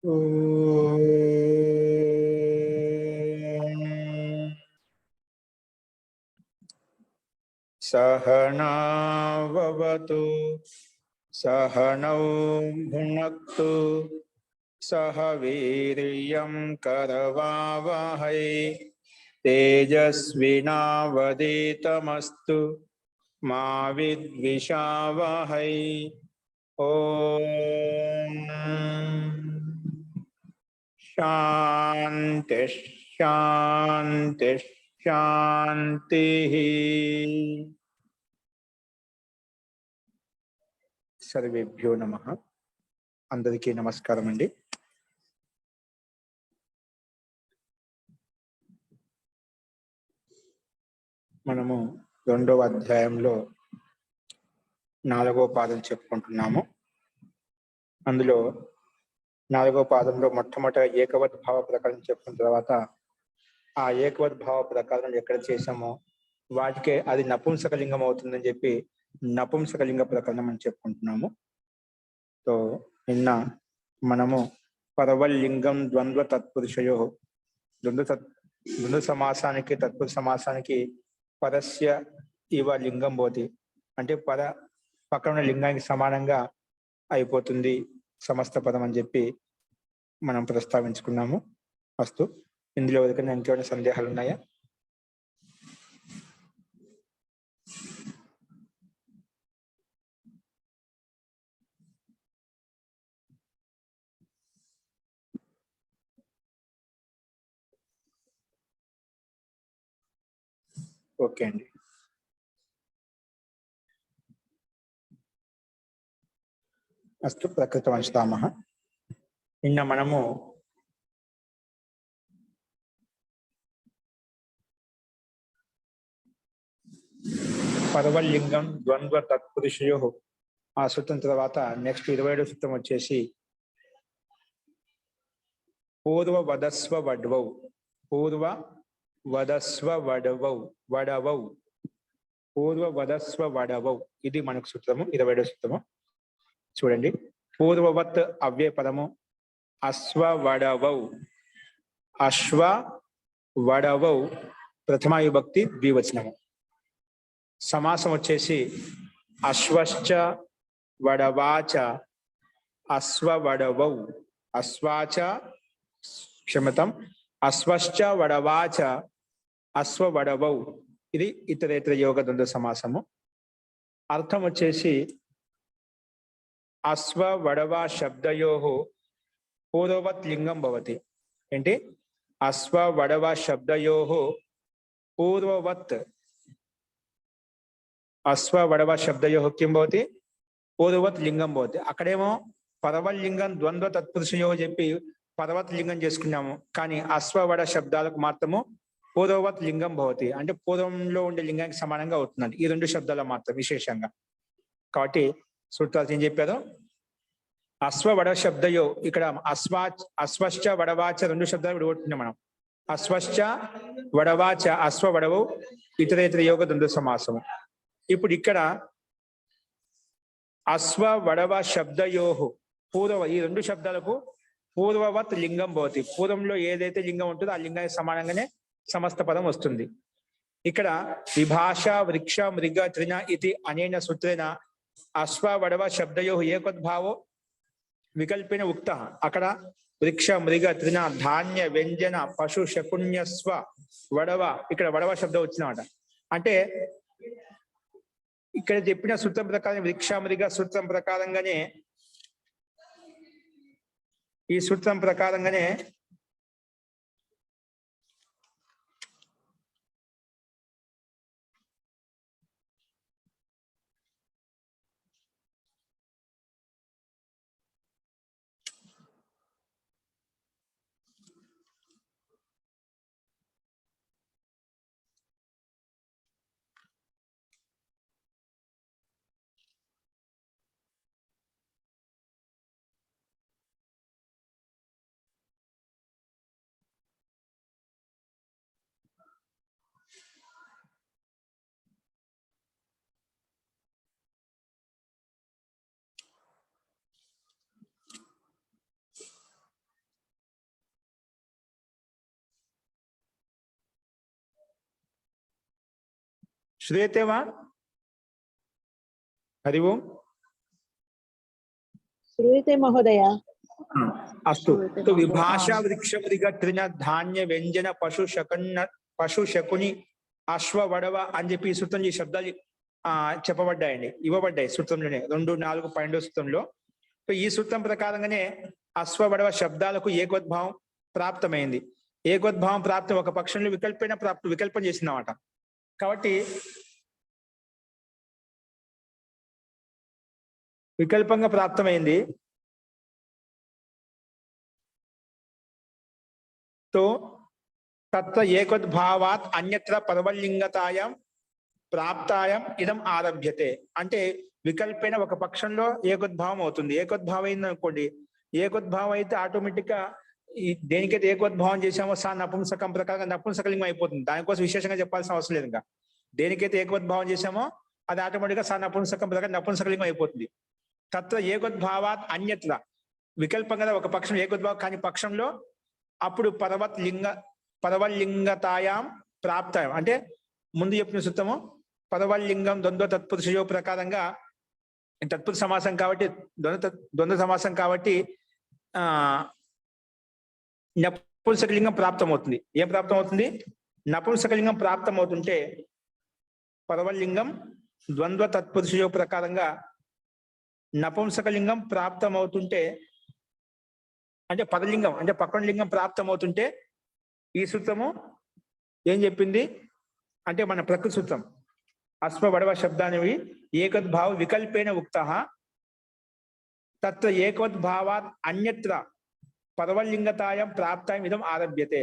ॐ सहनाववतु सहनौ भुनक्तु सह वीर्यं करवावहै तेजस्विनावधीतमस्तु मा विद्विषावहै। ॐ शान्ति शान्ति शान्तिः। सर्वेभ्यो नमः। అందరికీ నమస్కారం అండి। మనము రెండవ అధ్యాయంలో 4వ పాదం చెప్పుకుంటున్నాము। అందులో 4వ పాదంలో మొట్టమొదట ఏకవత్ భావ ప్రకారం చెప్పుకున్న తర్వాత ఆ ఏకవత్ భావ ప్రకారం ఎక్కడ చేసామో వాటికే అది నపుంసకలింగం అవుతుందని చెప్పి నపుంసకలింగ ప్రకరణం అని చెప్పుకుంటున్నాము। సో నిన్న మనము పరవల్లింగం ద్వంద్వ తత్పురుషయో ద్వంద్వ సమాసానికి తత్పురుష సమాసానికి పరస్య ఇవ లింగం పోతి అంటే పద పక్కన లింగానికి సమానంగా అయిపోతుంది సమస్త పదం అని చెప్పి మనం ప్రస్తావించుకున్నాము। ఫస్ట్ ఇందులో ఎవరికైనా ఇంకేమైనా సందేహాలు ఉన్నాయా? ఓకే అండి। అస్తు ప్రకృతవంచుతామః। నిన్న మనము పరవల్లింగం ద్వంద్వ తత్పురుషయో ఆ సూత్రం తర్వాత నెక్స్ట్ 27వ సూత్రం వచ్చేసి పూర్వ వదస్వ వడ్వౌ పూర్వ వదస్వ వడవౌ వడవౌ పూర్వ వదస్వ వడవౌ ఇది మనకు సూత్రము 27వ సూత్రము। చూడండి, పూర్వవత్ అవ్యయ పదము అశ్వ వడవౌ అశ్వ వడవౌ ప్రథమ విభక్తి ద్వివచనము। సమాసం వచ్చేసి అశ్వశ్చ వడవాచ అశ్వ వడవౌ అశ్వాచ క్షమతం అశ్వశ్చ వడవాచ అశ్వ వడవౌ ఇది ఇతరేతర యోగ ద్వంద్వ సమాసము। అర్థం వచ్చేసి అశ్వ వడవ శబ్దయోః పూర్వవత్ లింగం భవతి। ఏంటి? అశ్వ వడవ శబ్దయోః పూర్వవత్ అశ్వ వడవ శబ్దయోః కిం భవతి? పూర్వవత్ లింగం భవతి। అక్కడేమో పరవల్లింగం ద్వంద్వ తత్పురుషయో చెప్పి పరవత్ లింగం చేసుకున్నాము, కానీ అశ్వ వడ శబ్దాలకు మాత్రము పూర్వవత్ లింగం భవతి అంటే పూర్వంలో ఉండే లింగానికి సమానంగా అవుతుందండి ఈ రెండు శబ్దాల మాత్రం విశేషంగా। కాబట్టి సూత్రాలు ఏం చెప్పారు? అశ్వ వడ శబ్దయో ఇక్కడ అశ్వశ్చ వడవాచ రెండు శబ్దాలు విడగొట్టుకున్నాం మనం। అశ్వశ్చ వడవాచ అశ్వ వడవు ఇతరేతర యోగ ద్వంద్వ సమాసము। ఇప్పుడు ఇక్కడ అశ్వ వడవ శబ్దయోః పూర్వ ఈ రెండు శబ్దాలకు పూర్వవత్ లింగం భవతి। పూర్వంలో ఏదైతే లింగం ఉంటుందో ఆ లింగానికి సమానంగానే సమస్త పదం వస్తుంది। ఇక్కడ విభాష వృక్ష మృగ తృణ ఇది అనేన సూత్రేణ అశ్వ వడవ శబ్దయోః ఏకద్భావో వికల్పేన ఉక్త। అక్కడ వృక్ష మృగ తృణ ధాన్య వ్యంజన పశు శకున్య స్వ వడవ ఇక్కడ వడవ శబ్దం వచ్చినమాట। అంటే ఇక్కడ చెప్పిన సూత్రం ప్రకారం వృక్ష మృగ సూత్రం ప్రకారంగానే ఈ సూత్రం ప్రకారంగానే श्रूयते वा? हरि ओम्। श्रूयते महोदय। अस्तु। तो विभाषा वृक्ष मृग तृण धान्य व्यंजन पशु शकुनि అశ్వ వడవ అని చెప్పి ఈ సూత్రం ఈ శబ్దాలు చెప్పబడ్డాయండి, ఇవ్వబడ్డాయి సూత్రంలోనే 2, 4, 12 సూత్రంలో. ఈ సూత్రం ప్రకారంగానే అశ్వ వడవ శబ్దాలకు ఏకోద్భావం ప్రాప్తమైంది. ఏకోద్భావం ప్రాప్తం ఒక పక్షంలో వికల్పం చేసిందన్నమాట. కాబట్టి వికల్పంగా ప్రాప్తమైంది. तो तत्र ఏకోద్భావాత్ అన్యత్ర పరవలింగతాయాం ప్రాప్తాయాం ఇదం ఆరభ్యతే. అంటే వికల్పైన ఒక పక్షంలో ఏకోద్భావం అవుతుంది. ఏకోద్భావం అయింది అనుకోండి, ఏకోద్భావం అయితే ఆటోమేటిక్ గా దేనికైతే ఏకోద్భావం చేసామో సా నపుంసకం ప్రకారంగా నపుంసకలింగం అయిపోతుంది. దానికోసం విశేషంగా చెప్పాల్సిన అవసరం లేదు. ఇంకా దేనికైతే ఏకోద్భావం చేసామో అది ఆటోమేటిక్ గా సా నపుంసకం ప్రకారం నపుంసకలింగం అయిపోతుంది. తత్ర ఏకోద్భావాత్ అన్యత్ర వికల్పంగా ఒక పక్షం ఏకోద్భావం కాని పక్షంలో అప్పుడు పరవలింగతాయాం ప్రాప్తాయం అంటే ముందు చెప్పిన సూత్రము పరవలింగం ద్వంద్వ తత్పురుషయో ప్రకారంగా తత్పురుష సమాసం కాబట్టి ద్వంద్వ సమాసం కాబట్టి నపుంసకలింగం ప్రాప్తమవుతుంది. ఏం ప్రాప్తమవుతుంది? నపుంసకలింగం ప్రాప్తమవుతుంటే పరవలింగం ద్వంద్వ తత్పురుషయో ప్రకారంగా నపుంసకలింగం ప్రాప్తమవుతుంటే అంటే పదలింగం అంటే పక్కన లింగం ప్రాప్తమవుతుంటే ఈ సూత్రము ఏం చెప్పింది అంటే మన ప్రకృతి సూత్రం అశ్వ వడవ శబ్దానివి ఏకద్భావ వికల్పేన ఉక్తః తత్ర ఏకోద్భావాత్ అన్యత్ర పరవలింగతాయాం ప్రాప్తాయం ఇదం ఆరభ్యతే.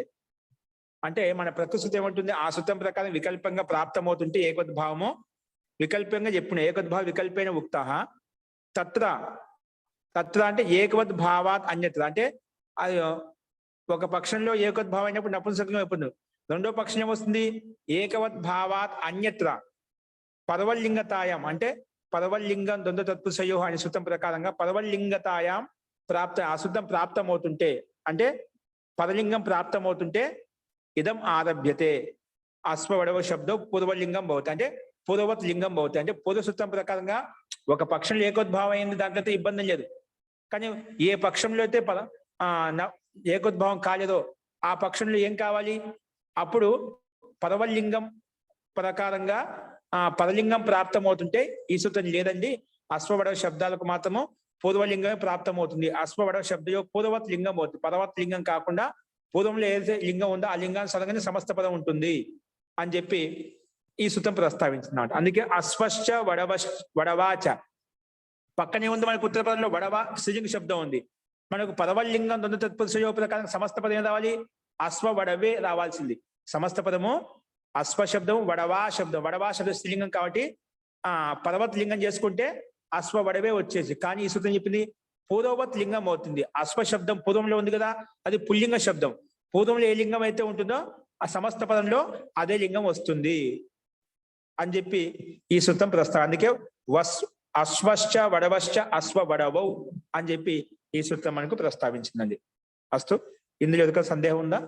అంటే మన ప్రకృతి సూత్రం ఏమంటుంది? ఆ సూత్రం ప్రకారం వికల్పంగా ప్రాప్తమవుతుంటే ఏకోద్భావము వికల్పంగా చెప్పిన ఏకోద్భావ వికల్పేన ఉక్తః తత్ర అంటే ఏకవద్భావాత్ అన్యత్ర అంటే అది ఒక పక్షంలో ఏకోద్భావం అయినప్పుడు నపుంసకలింగం అయిపోతుంది. రెండో పక్షం ఏమొస్తుంది? ఏకవద్భావాత్ అన్యత్ర పరవలింగతాయాం అంటే పరవలింగం ద్వంద్వ తత్పురుషయో అనే సూత్రం ప్రకారంగా పరవలింగతాయాం ఆ సూత్రం ప్రాప్తమవుతుంటే అంటే పదలింగం ప్రాప్తమవుతుంటే ఇదం ఆరభ్యతే అశ్వ వడవ శబ్దం పూర్వలింగం భవతి అంటే పూర్వవత్ లింగం భవతి. అంటే పూర్వ సూత్రం ప్రకారంగా ఒక పక్షంలో ఏకోద్భావం అయింది, దాంట్లో అయితే ఇబ్బంది లేదు. కానీ ఏ పక్షంలో అయితే ఏకోద్భావం కాలేదో ఆ పక్షంలో ఏం కావాలి? అప్పుడు పరవలింగం ప్రకారంగా పదలింగం ప్రాప్తమవుతుంటే ఈ సూత్రం లేదండి, అశ్వవడవ శబ్దాలకు మాత్రము పూర్వలింగమే ప్రాప్తమవుతుంది. అశ్వవడవ శబ్దయో పూర్వవత్ లింగం అవుతుంది. పదవత్ లింగం కాకుండా పూర్వంలో ఏదైతే లింగం ఉందో ఆ లింగాన్ని సదగానే సమస్త పదం ఉంటుంది అని చెప్పి ఈ సూత్రం ప్రస్తావించినాడు. అందుకే అశ్వశ్చ వడవాచ పక్కనే ఉంది మనకు ఉత్తర పదంలో వడవ స్త్రీలింగ శబ్దం ఉంది. మనకు పదవలింగం ద్వంద్వ తత్పురుషయో ప్రకారం సమస్త పదం ఏం రావాలి? అశ్వ వడవే రావాల్సింది. సమస్త పదము అశ్వ శబ్దం వడవా శబ్దం స్త్రీలింగం కాబట్టి పదవత్ లింగం చేసుకుంటే అశ్వ వడవే వచ్చేసి. కానీ ఈ సూత్రం చెప్పింది పూర్వవత్ లింగం అవుతుంది. అశ్వ శబ్దం పూర్వంలో ఉంది కదా, అది పుల్లింగ శబ్దం. పూర్వంలో ఏ లింగం అయితే ఉంటుందో ఆ సమస్త పదంలో అదే లింగం వస్తుంది అని చెప్పి ఈ సూత్రం ప్రస్తావన. అందుకే అశ్వశ్చ వడవశ్చ అశ్వ వడవౌ అని చెప్పి ఈ సూత్రం మనకు ప్రస్తావించిందండి. అస్తు, ఇందులో ఎదుక సందేహం ఉందా?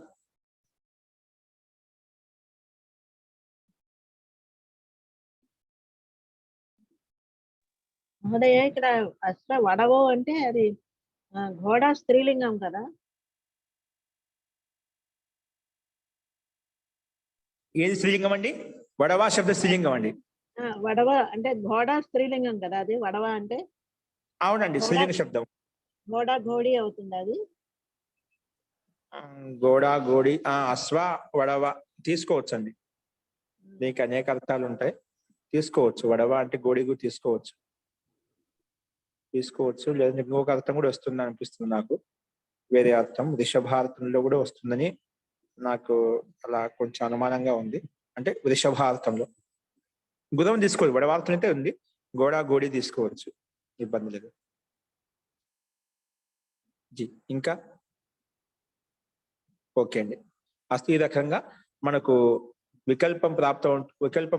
మహోదయ ఇక్కడ అశ్వ వడవో అంటే అది ఘోడ స్త్రీలింగం కదా? ఏది స్త్రీలింగం అండి? వడవా శబ్ద స్త్రీలింగం అండి. వడవ అంటే ఘోడ స్త్రీలింగం కదా అది వడవ అంటే? అవునండి, స్త్రీలింగ శబ్దం. ఘోడ ఘోడి అవుతుంది అది. గోడ గోడి అశ్వ వడవ తీసుకోవచ్చండి. దీనికి అనేక అర్థాలు ఉంటాయి, తీసుకోవచ్చు. వడవ అంటే గోడిగు తీసుకోవచ్చు లేదా ఇంకొక అర్థం కూడా వస్తుంది అనిపిస్తుంది నాకు. వేరే అర్థం వృషభారతంలో కూడా వస్తుందని నాకు అలా కొంచెం అనుమానంగా ఉంది. అంటే వృషభారతంలో గుదం తీసుకోవచ్చు, వడవార్తం అయితే ఉంది, గోడా గోడి తీసుకోవచ్చు, ఇబ్బంది లేదు. ఇంకా ఓకే అండి. అస్తు, ఈ రకంగా మనకు వికల్పం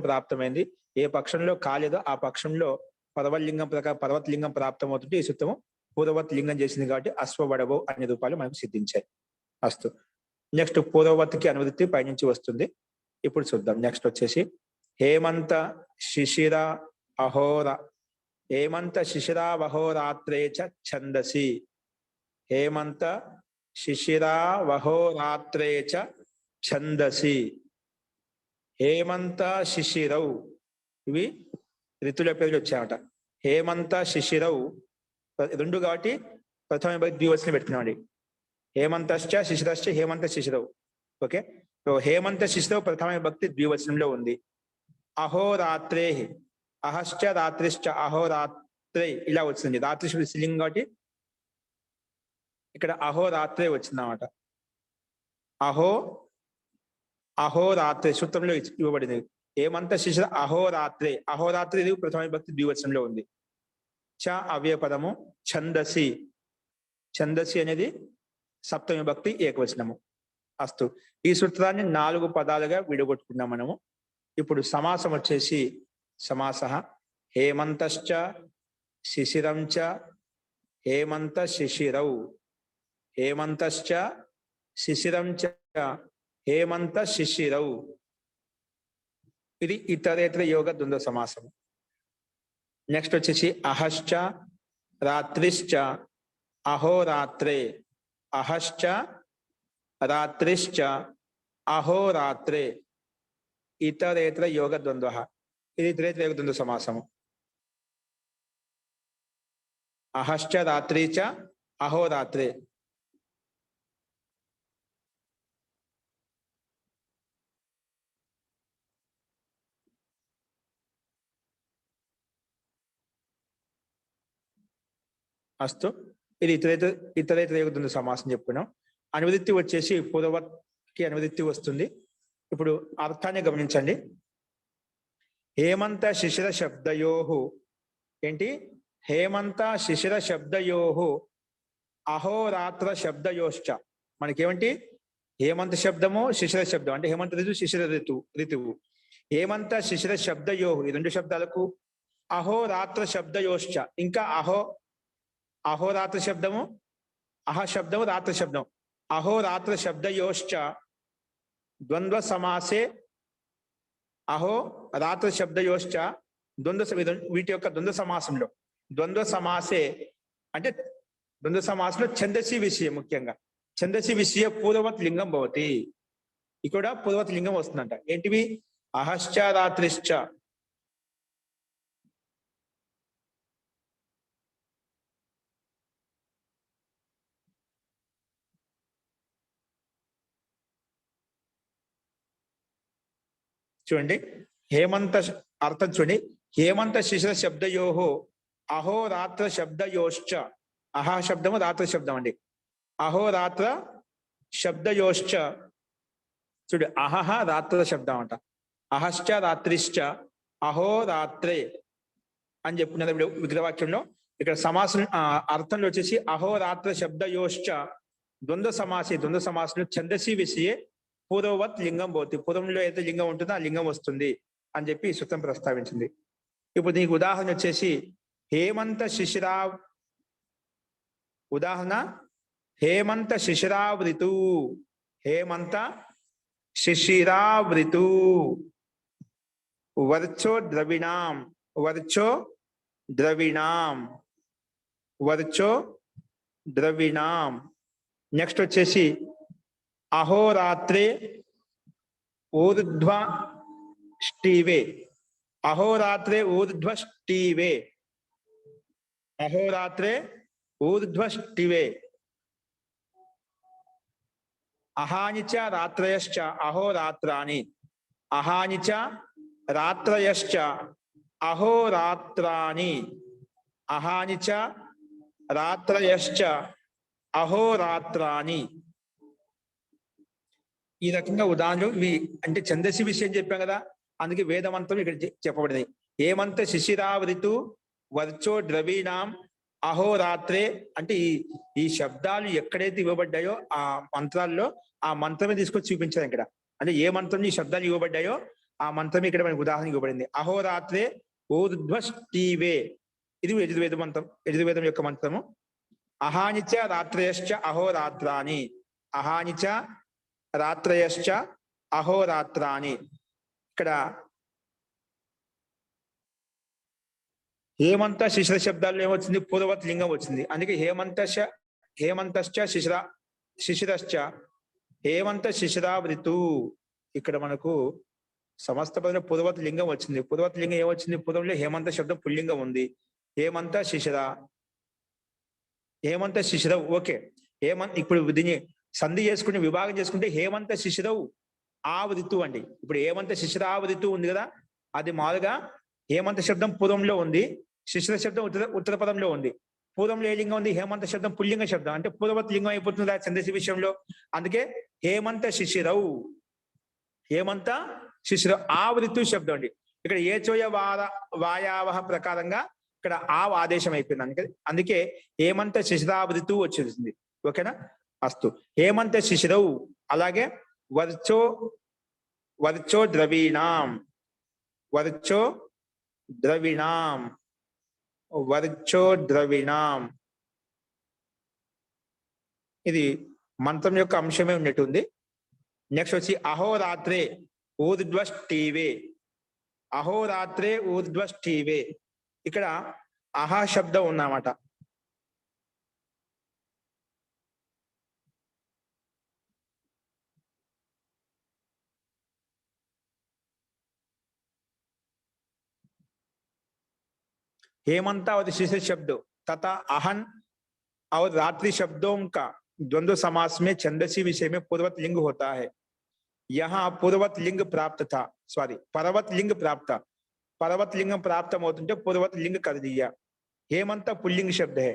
ప్రాప్తమైంది. ఏ పక్షంలో కాలేదో ఆ పక్షంలో పదవలింగం ప్రకారం పర్వత లింగం ప్రాప్తమవుతుంటే ఈ సూత్రము పూర్వవత్ లింగం చేసింది కాబట్టి అశ్వవడవో అనే రూపాలు మనకు సిద్ధించాయి. అస్తు, నెక్స్ట్ పూర్వవత్కి అనువృత్తి పైనుంచి వస్తుంది. ఇప్పుడు చూద్దాం. నెక్స్ట్ వచ్చేసి హేమంత శిశిర అహోర హేమంత శిశిరావహోరాత్రే చ ఛందసి హేమంత శిశిరావహోరాత్రే చ ఛందసి హేమంత శిశిరౌ ఇవి ఋతుల పేర్లు వచ్చాయట. హేమంత శిశిరౌ రెండు కాబట్టి ప్రథమ విభక్తి ద్వివచనం పెట్టుకున్నామండి. హేమంతశ్చ శిశిరశ్చ హేమంత శిశిరౌ. ఓకే, సో హేమంత శిశిరౌ ప్రథమ విభక్తి ద్వివచనంలో ఉంది. అహోరాత్రే అహశ్చ రాత్రిశ్చ అహోరాత్రే ఇలా వచ్చింది. రాత్రి స్త్రీలింగం కాబట్టి ఇక్కడ అహోరాత్రే వచ్చిందన్నమాట. అహోరాత్రే సూత్రంలో ఇవ్వబడింది. హేమంత శిశిర అహోరాత్రే అహోరాత్రి ఇది ప్రథమ విభక్తి ద్వివచనంలో ఉంది. చ అవ్యయపదము. ఛందసి ఛందసి అనేది సప్తమి విభక్తి ఏకవచనము. అస్తు, ఈ సూత్రాన్ని 4 పదాలుగా విడగొట్టుకున్నాం మనము. ఇప్పుడు సమాసం వచ్చేసి సమాస హేమంతశ్చ శిశిరం చ హేమంత శిశిరౌ హేమంతశ్చ శిశిరం చ హేమంత శిశిరౌ. ఇది ఇతరేతర యోగ ద్వంద్వ సమాసము. నెక్స్ట్ వచ్చేసి అహశ్చ రాత్రిశ్చ అహోరాత్రే అహశ్చ రాత్రిశ్చ అహోరాత్రే ఇతరేతర యోగ ద్వంద్వ. ఇది ఇతరేతర యోగ ద్వంద్వ సమాసము. అహశ్చ రాత్రి చ అహోరాత్రే. అస్తు, ఇది ఇతరేతర యోగ ద్వంద్వ సమాసం చెప్పుకున్నాం. అనువృత్తి వచ్చేసి పూర్వవత్కి అనువృత్తి వస్తుంది. ఇప్పుడు అర్థాన్ని గమనించండి. హేమంత శిశిర శబ్దయోహు ఏంటి? హేమంత శిశిర శబ్దయోహు అహోరాత్ర శబ్దయోశ్చ. మనకేమంటి? హేమంత శబ్దము శిశిర శబ్దం అంటే హేమంత ఋతువు శిశిర ఋతువు. హేమంత శిశిర శబ్దయోహు ఈ రెండు శబ్దాలకు అహోరాత్ర శబ్దయోశ్చ. ఇంకా అహోరాత్ర శబ్దము అహ శబ్దము రాత్ర శబ్దం అహోరాత్ర శబ్దయోశ్చ ద్వంద్వ సమాసే అహో రాత్ర శబ్దయోశ్చ వీటి యొక్క ద్వంద్వ సమాసే అంటే ద్వంద్వ సమాసంలో ఛందసి విషయం, ముఖ్యంగా ఛందసి విషయ పూర్వవత్ లింగం భవతి. ఇక్కడ పూర్వవత్ లింగం వస్తుందంట. ఏంటివి? అహశ్చ రాత్రిశ్చ. చూడండి, హేమంత అర్థం చూడండి. హేమంత శిశిర శబ్దయోహో అహోరాత్ర శబ్దయోశ్చ. అహ శబ్దము రాత్ర శబ్దం అండి. అహోరాత్ర శబ్దయోశ్చ. చూడు, అహహ రాత్ర శబ్దం అంట. అహశ్చ రాత్రిశ్చ అహోరాత్రే అని చెప్పుకున్నది ఇప్పుడు విగ్రహవాక్యంలో. ఇక్కడ సమాసం అర్థంలో వచ్చేసి అహోరాత్ర శబ్దయోశ్చ ద్వంద్వ సమాసంలో ఛందసి విషయే పూర్వవత్ లింగం భవతి. పూర్వంలో అయితే లింగం ఉంటుందో ఆ లింగం వస్తుంది అని చెప్పి సూత్రం ప్రస్తావించింది. ఇప్పుడు దీనికి ఉదాహరణ వచ్చేసి హేమంత శిశిరా. ఉదాహరణ హేమంత శిశిరావృతు. హేమంత శిశిరావృతు వర్చో ద్రవిణాం. వర్చో ద్రవిణాం. నెక్స్ట్ వచ్చేసి అహోరాత్రే ఊర్ధ్వ ష్టీవే. అహోరాత్రే ఊర్ధ్వ ష్టీవే. అహోరాత్రే ఊర్ధ్వ ష్టివే. అహాని చ రాత్రయశ్చ అహోరాత్రాని. అహాని చ రాత్రయశ్చ అహోరాత్రాని. అహాని చ రాత్రయశ్చ అహోరాత్రాని. ఈ రకంగా ఉదాహరణలు ఇవి అంటే ఛందసి విషయం చెప్పాం కదా, అందుకే వేదమంత్రం ఇక్కడ చెప్పబడింది. హేమంత శిశిరావృతు వర్చో ద్రవీణాం అహోరాత్రే. అంటే ఈ శబ్దాలు ఎక్కడైతే ఇవ్వబడ్డాయో ఆ మంత్రాల్లో ఆ మంత్రమే తీసుకొచ్చి చూపించారు ఇక్కడ. అంటే ఏ మంత్రం ఈ శబ్దాలు ఇవ్వబడ్డాయో ఆ మంత్రం ఇక్కడ మనకి ఉదాహరణ ఇవ్వబడింది. అహోరాత్రే ఊర్ధ్వష్టీవే. ఇది యజుర్వేద మంత్రం, యజుర్వేదం యొక్క మంత్రము. అహానిచ రాత్రయశ్చ అహోరాత్రాని. హేమంత శిశిర శబ్దాల్లో ఏమొచ్చింది? పూర్వవత్ లింగం వచ్చింది. అందుకే హేమంతశ్చ శిశిరశ్చ హేమంత శిశిరావృతు. ఇక్కడ మనకు సమస్త పదంలో పూర్వవత్ లింగం వచ్చింది. పూర్వవత్ లింగం ఏమొచ్చింది? పూర్వంలో హేమంత శబ్దం పుల్లింగం ఉంది. హేమంత శిశిరవు. ఓకే, ఇప్పుడు దీన్ని సంధి చేసుకుంటే, విభాగం చేసుకుంటే హేమంత శిశిరవు ఆవృతు అండి. ఇప్పుడు హేమంత శిశిరావృతు ఉంది కదా, అది మామూలుగా హేమంత శబ్దం పూర్వంలో ఉంది, శిశిర శబ్దం ఉత్తర పదంలో ఉంది. పూర్వంలో ఏ లింగం ఉంది? హేమంత శబ్దం పుల్లింగ శబ్దం, అంటే పూర్వవత్ లింగం అయిపోతుంది ఆ ఛందస్సు విషయంలో. అందుకే హేమంత శిశిరవు, హేమంత శిశిర ఆవృతు శబ్దం అండి. ఇక్కడ ఏచోయ వాయావహ ప్రకారంగా ఇక్కడ ఆవ్ ఆదేశం అయిపోయింది. అందుకే హేమంత శిశిరావృతు వచ్చేసింది. ఓకేనా? అస్తు. హేమంత శిశిరవు. అలాగే వర్చో ద్రవీణాం, ఇది మంత్రం యొక్క అంశమే ఉన్నట్టుంది. నెక్స్ట్ వచ్చి అహోరాత్రే ఊర్ధ్వష్టీవే. ఇక్కడ అహా శబ్దం ఉన్నమాట. हेमंत और शिशिर शब्दों तथा अहन और रात्रि शब्दों का द्वंद्व समास में छंदसी विषय में पूर्वत लिंग होता है। यहाँ पूर्वत लिंग प्राप्त था, परवत लिंग प्राप्त था। परवत लिंग प्राप्त होते पूर्वत लिंग कर दिया। हेमंत पुल्लिंग शब्द है,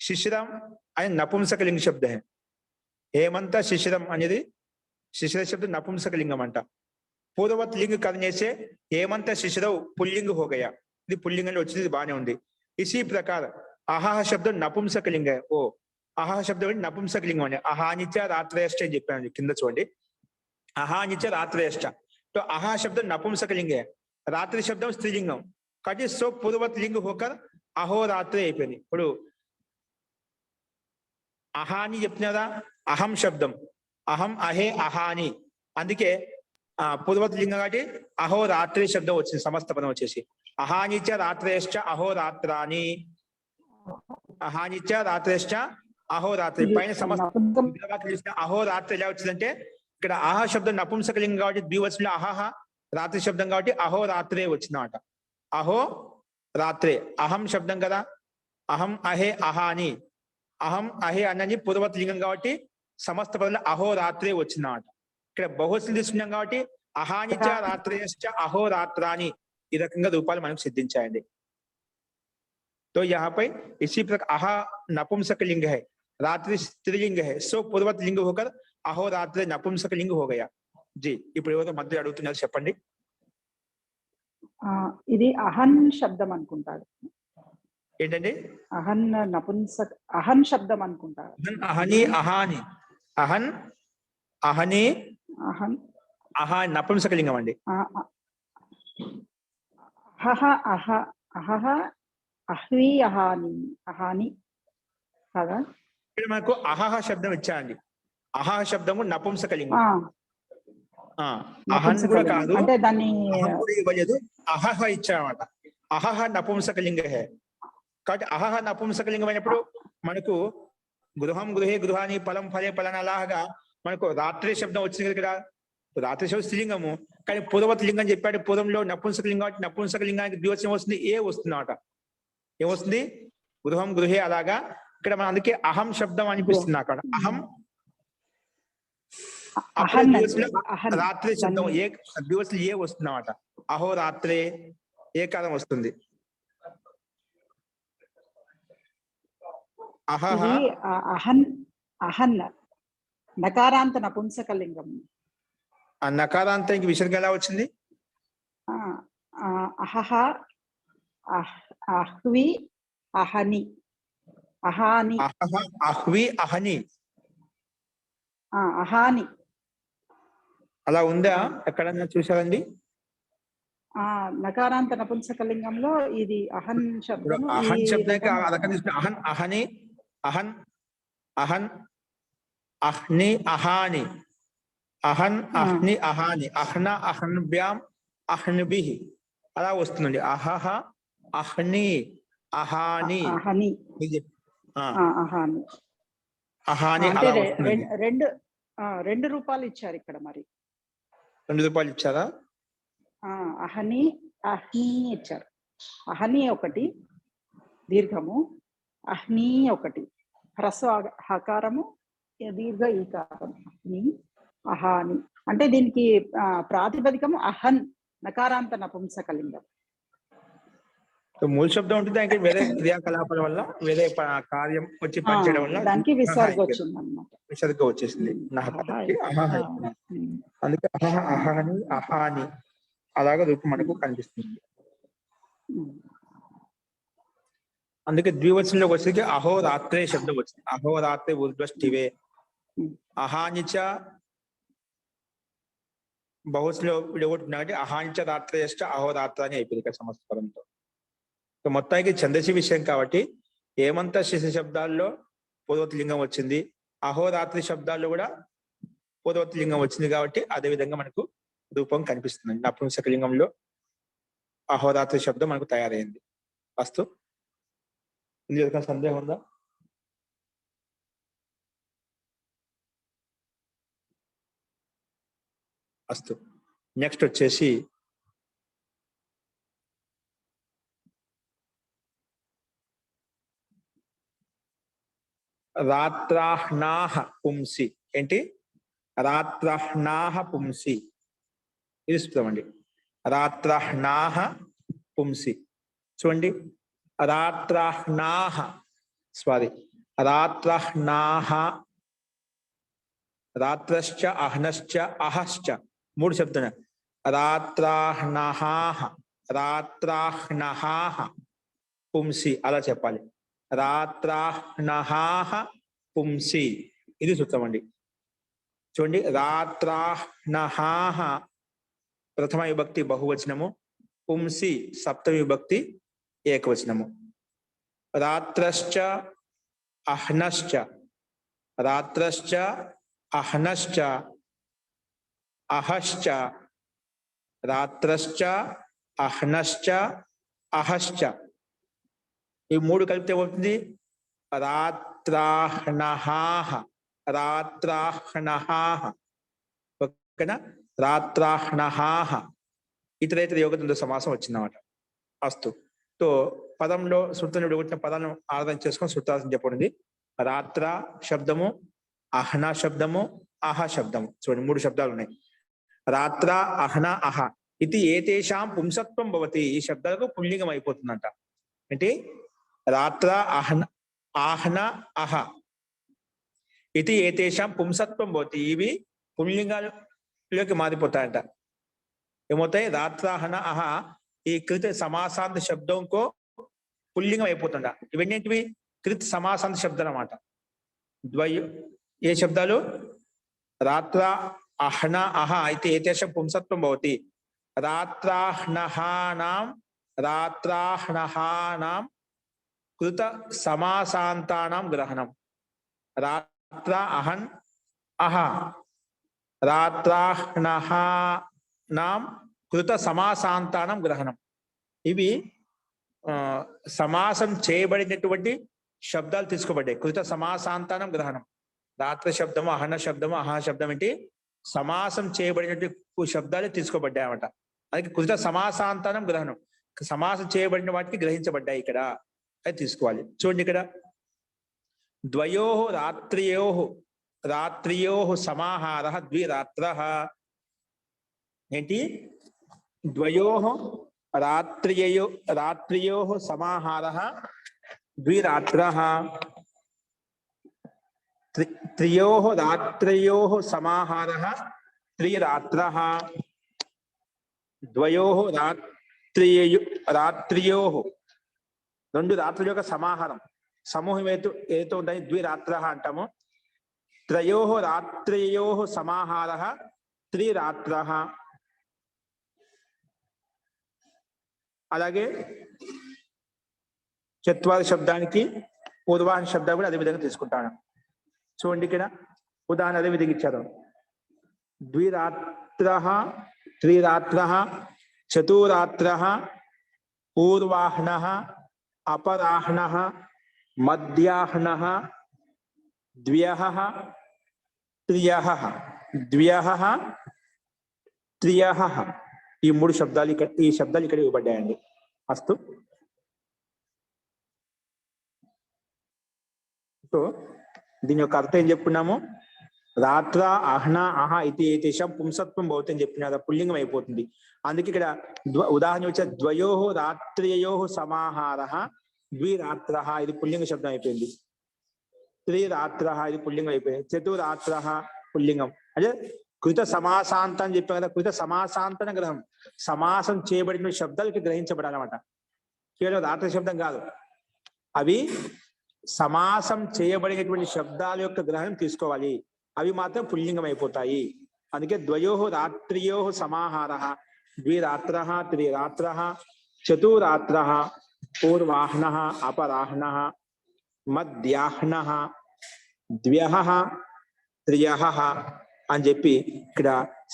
शिशिरम अने नपुंसक लिंग शब्द है। हेमंत शिशिरम अनेदी शिशिर शब्द नपुंसक लिंगम अंट। पूर्वत लिंग करने से हेमंत शिशिर पुल्लिंग हो गया, ఇది పుల్లింగంలో వచ్చింది, బానే ఉంది. ఇసి ప్రకార అహహ శబ్దం నపుంసక లింగ. ఓ అహహ శబ్దం నపుంసక లింగం అండి. అహానిచ రాత్రేష్ట అని చెప్పాను కింద చూడండి. అహానిచ రాత్రేష్ట. तो అహా శబ్దం నపుంసక లింగే, రాత్రి శబ్దం స్త్రీలింగం. కాబట్టి సో పూర్వవత్ లింగ హోకర్ అహోరాత్రి అయిపోయింది. ఇప్పుడు అహాని చెప్తున్నారా, అహం శబ్దం, అహం అహే అహాని, అందుకే పూర్వవత్ లింగం కాబట్టి అహోరాత్రి శబ్దం వచ్చింది. సమస్త పదం వచ్చేసి అహానిచ రాత్రేశ్చ అహోరాత్రాని, అహానిచ రాత్రేశ్చ అహోరాత్రి. పైన సమస్త అహోరాత్రి ఎలా వచ్చిందంటే ఇక్కడ అహ శబ్దం నపుంసకలింగం కాబట్టి ద్వివచనంలో అహహ, రాత్రి శబ్దం కాబట్టి అహోరాత్రే వచ్చిందన్నమాట. అహో రాత్రే అహం శబ్దం కదా, అహం అహే అహాని, అహం అహే అన్నది పూర్వవత్ లింగం కాబట్టి సమస్త పదంలో అహోరాత్రే వచ్చిందన్నమాట. ఇక్కడ బహువచనం తీసుకున్నాం కాబట్టి అహానిచ రాత్రేశ్చ అహోరాత్రాని ఈ రకంగా రూపాలు మనకు సిద్ధించాయండి. तो यहाँ पे इसी प्रकार अहा नपुंसक लिंग है, रात्रि स्त्रीलिंग है, सो पूर्वत लिंग होकर अहोरात्रि नपुंसक लिंग हो गया जी. ఇప్పుడు ఎవరో మధ్య అడుగుతున్నారు, చెప్పండి. ఇది అహన్ శబ్దం అనుకుంటారు. ఏంటండి? అహన్ నపుంసక, అహన్ శబ్దం అనుకుంటారు. అహని అహాని, అహన్ అహని అహన్ అహా నపుంసక లింగం అండి. అహహ అహ అహహ అహ్వి అహాని, అహాని కదా. ఇక్కడ మనకు అహహ శబ్దం ఇచ్చారండి. అహహ శబ్దము నపుంసక లింగం. అహన్ కూడా కాదు, అంటే దాన్ని ఇవ్వలేదు, అహహ ఇచ్చారన్నమాట. అహహ నపుంసక లింగ హే కాబట్టి అహహ నపుంసక లింగం అయినప్పుడు మనకు గృహం గృహే గృహాని, ఫలం ఫలే ఫలన అలాగా మనకు రాత్రి శబ్దం వచ్చింది కదా. రాత్రి శబ్దం స్త్రీలింగము, కానీ పూర్వవత్ లింగం చెప్పాడు. పూర్వంలో నపుంసక లింగం, నపుంసక లింగానికి ద్వివచనం వస్తుంది, ఏ వస్తుందన్నమాట. ఏమొస్తుంది? గృహం గృహే. అలాగా ఇక్కడ మనం అందుకే అహం శబ్దం అనిపిస్తుంది అక్కడ. అహం రాత్రి శబ్దం ఏ ద్వివచనం ఏ వస్తుంది అన్నమాట. అహోరాత్రే ఏకారం వస్తుంది. అహన్ అహన్ నకారాంత నపుంసక లింగం. ఆ నకారాంతానికి విసర్గ ఎలా వచ్చింది? అహహ అహ్వి అహని, అహాని, అహ్వి అహని, అహాని అలా ఉందా? ఎక్కడన్నా చూసారండి? నకారాంత నపుంసకలింగంలో ఇది అహన్ శబ్దం. అహన్ శబ్దానికి అహన్ అహని, అహన్ అహన్ అహ్ని అహాని, అహన్ అహ్ని అహాని, అహ్న అహన్భ్యాం అహ్నిభిః అలా వస్తుందండి. అహహ అహ్ని అహాని అహని ఇది చెప్పు. ఆ, అహాని అహాని అంటే అలా వస్తుందండి. రెండు రూపాలు ఇచ్చారు ఇక్కడ మరి. ₹2 ఇచ్చారా? అహని అహ్ని ఇచ్చారు. అహని ఒకటి దీర్ఘము, అహ్ని ఒకటి హ్రస్వ హకారము, దీర్ఘ ఈకారం. అహ్ని అహాని అంటే దీనికి ప్రాతిపదికము అహన్, నకారాంత నపుంసకలింగం. సో మూల శబ్దం ఉంటుంది, దానికి వేరే క్రియాకలాపాల వల్ల వేరే కార్యం వచ్చి పనిచేయడం వల్ల దానికి విసర్గ అహా వచ్చింది అనమాట. విసర్గ వచ్చేసింది. నహపతికి అహహ అయిపోయింది. అందుకే అహహ అహాని అహాని అలాగా రూపం మనకు కనిపిస్తుంది. అందుకే ద్వివచనంలోకి వచ్చేసరికి అహోరాత్రే శబ్దం వచ్చింది. అహోరాత్రే ఊర్ధ్వష్టివే. అహానిచ బహుశలో విడగొట్టుకున్నాకంటే అహానిచ రాత్రేష్ట అహోరాత్ర అని అయిపోయింది ఇక్కడ సంస్కరణతో. సో మొత్తానికి ఛందసి విషయం కాబట్టి ఏమంత శిశు శబ్దాల్లో పూర్వతి లింగం వచ్చింది, అహోరాత్రి శబ్దాల్లో కూడా పూర్వతి లింగం వచ్చింది కాబట్టి అదే విధంగా మనకు రూపం కనిపిస్తుంది. నపుంసక లింగంలో అహోరాత్రి శబ్దం మనకు తయారైంది. అస్తు, ఇందులో సందేహం ఉందా? అస్తు, నెక్స్ట్ వచ్చేసి రాత్రాహ్నాహ పుంసి. ఏంటి? రాత్రాహ్నాహ పుంసి ఇది చూద్దామండి. రాత్రాహ్నాహ పుంసి చూడండి. రాత్రాహ్నాహ రాత్రాహ్నాహ, రాత్రశ్చ అహ్నశ్చ అహశ్చ మూడు శబ్దాలు. రాత్రాహ్నహాహ రాత్రాహ్నహాహ పుంసి అలా చెప్పాలి. రాత్రాహ్నహాహ పుంసి ఇది సూత్రమండి. చూడండి, రాత్రాహ్నహాహ ప్రథమ విభక్తి బహువచనము, పుంసి సప్తమి విభక్తి ఏకవచనము. రాత్రశ్చ అహ్నశ్చ రాత్రశ్చ అహ్నశ్చ అహశ్చ రాత్రశ్చ అహ్నశ్చ అహశ్చ ఈ మూడు కలిపితే ఏమవుతుంది? రాత్రాహ్నహాహ రాత్రాహ్నహాహ. ఓకేనా? రాత్రాహ్నహాహ ఇతరేతర యోగదంత సమాసం వచ్చిందన్నమాట. అస్తు. తో పదంలో సూత్రం విడగొట్టిన పదాలను ఆరాధన చేసుకొని సూత్రార్థం చెప్పండి. రాత్ర శబ్దము, అహ్న శబ్దము, అహ శబ్దము. చూడండి, మూడు శబ్దాలు ఉన్నాయి. రాత్ర అహ్న అహ ఇది ఏతేషాం పుంసత్వం భవతి. ఈ శబ్దాలకు పుల్లింగం అయిపోతుందంట. అంటే రాత్ర అహ్న ఆహ్న అహ ఇది ఏతేషాం పుంసత్వం భవతి. ఇవి పుల్లింగాలలోకి మారిపోతాయంట. ఏమవుతాయి? రాత్రాహన అహ ఈ కృత సమాసాంత శబ్దంకో పుల్లింగం అయిపోతుండ. ఇవన్నింటివి కృత సమాసాంత శబ్దాలు అన్నమాట. ఏ శబ్దాలు? రాత్ర అహ్న అహ అయితే ఏతేషాం పుంసత్వం భవతి. రాత్రాహ్నహానాం కృత సమాసాంతానాం గ్రహణం. రాత్ర అహన్ అహ రాత్రాహ్నహానాం కృత సమాసాంతానం గ్రహణం. ఇవి సమాసం చేయబడినటువంటి శబ్దాలు తీసుకోబడ్డాయి. కృత సమాసాంతానం గ్రహణం. రాత్ర శబ్దము, అహన శబ్దము, అహ శబ్దం ఏంటి? సమాసం చేయబడినటువంటి శబ్దాలు తీసుకోబడ్డాయి అన్నమాట. అది కృత సమాసాంతానం గ్రహణం. సమాసం చేయబడిన వాటికి గ్రహించబడ్డాయి ఇక్కడ, అది తీసుకోవాలి. చూడండి, ఇక్కడ ద్వయో రాత్రియో సమాహార ద్విరాత్ర. ఏంటి? ద్వయో రాత్రియో సమాహార ద్విరాత్ర. త్రియో రాత్రియో సమాహార త్రిరాత్ర. ద్వయో రాత్రియో రెండు రాత్రుల యొక్క సమాహారం, సమూహం ఏదో ఉంటాయి ద్విరాత్ర అంటాము. త్రయో రాత్రియో సమాహార త్రిరాత్ర. అలాగే చత్వారి శబ్దానికి పూర్వాహన శబ్దాలు కూడా అదే విధంగా తీసుకుంటాను. చూడండి, ఇక్కడ ఉదాహరణ అదే విధంగా ఇచ్చారు. ద్విరాత్ర, త్రిరాత్ర, చతురాత్ర, పూర్వాహన, अपराह्णः मध्याह्नः द्व्यः త్రియః ద్వ్యః త్రియః ఈ మూడు శబ్దాలు ఇక్కడ ఇవ్వబడ్డాయండి. అస్తు. సో దీని యొక్క అర్థం ఏం చెప్పుకున్నాము? రాత్ర అహ్న అహ ఇది ఏతేషాం పుంసత్వం భవతి అని చెప్పిన కదా, పుల్లింగం అయిపోతుంది. అందుకే ఇక్కడ ఉదాహరణ వచ్చే ద్వయోః రాత్రయోః సమాహారః ద్విరాత్రః ఇది పుల్లింగ శబ్దం అయిపోయింది. త్రిరాత్రః ఇది పుల్లింగం అయిపోయింది. చతురాత్రః పుల్లింగం. అంటే కృత సమాసాంతం అని చెప్పాం కదా, కృత సమాసాంతన గ్రహం, సమాసం చేయబడిన శబ్దాలకి గ్రహించబడాలన్నమాట. కేవలం రాత్ర శబ్దం కాదు, అవి సమాసం చేయబడినటువంటి శబ్దాల యొక్క గ్రహణం తీసుకోవాలి, అవి మాత్రం పుల్లింగం అయిపోతాయి. అందుకే ద్వయోః రాత్రయోః సమాహారః ద్విరాత్రః త్రిరాత్రః చతురాత్రః పూర్వాహ్నః అపరాహ్నః మధ్యాహ్నః ద్వ్యః త్రియః అని చెప్పి ఇక్కడ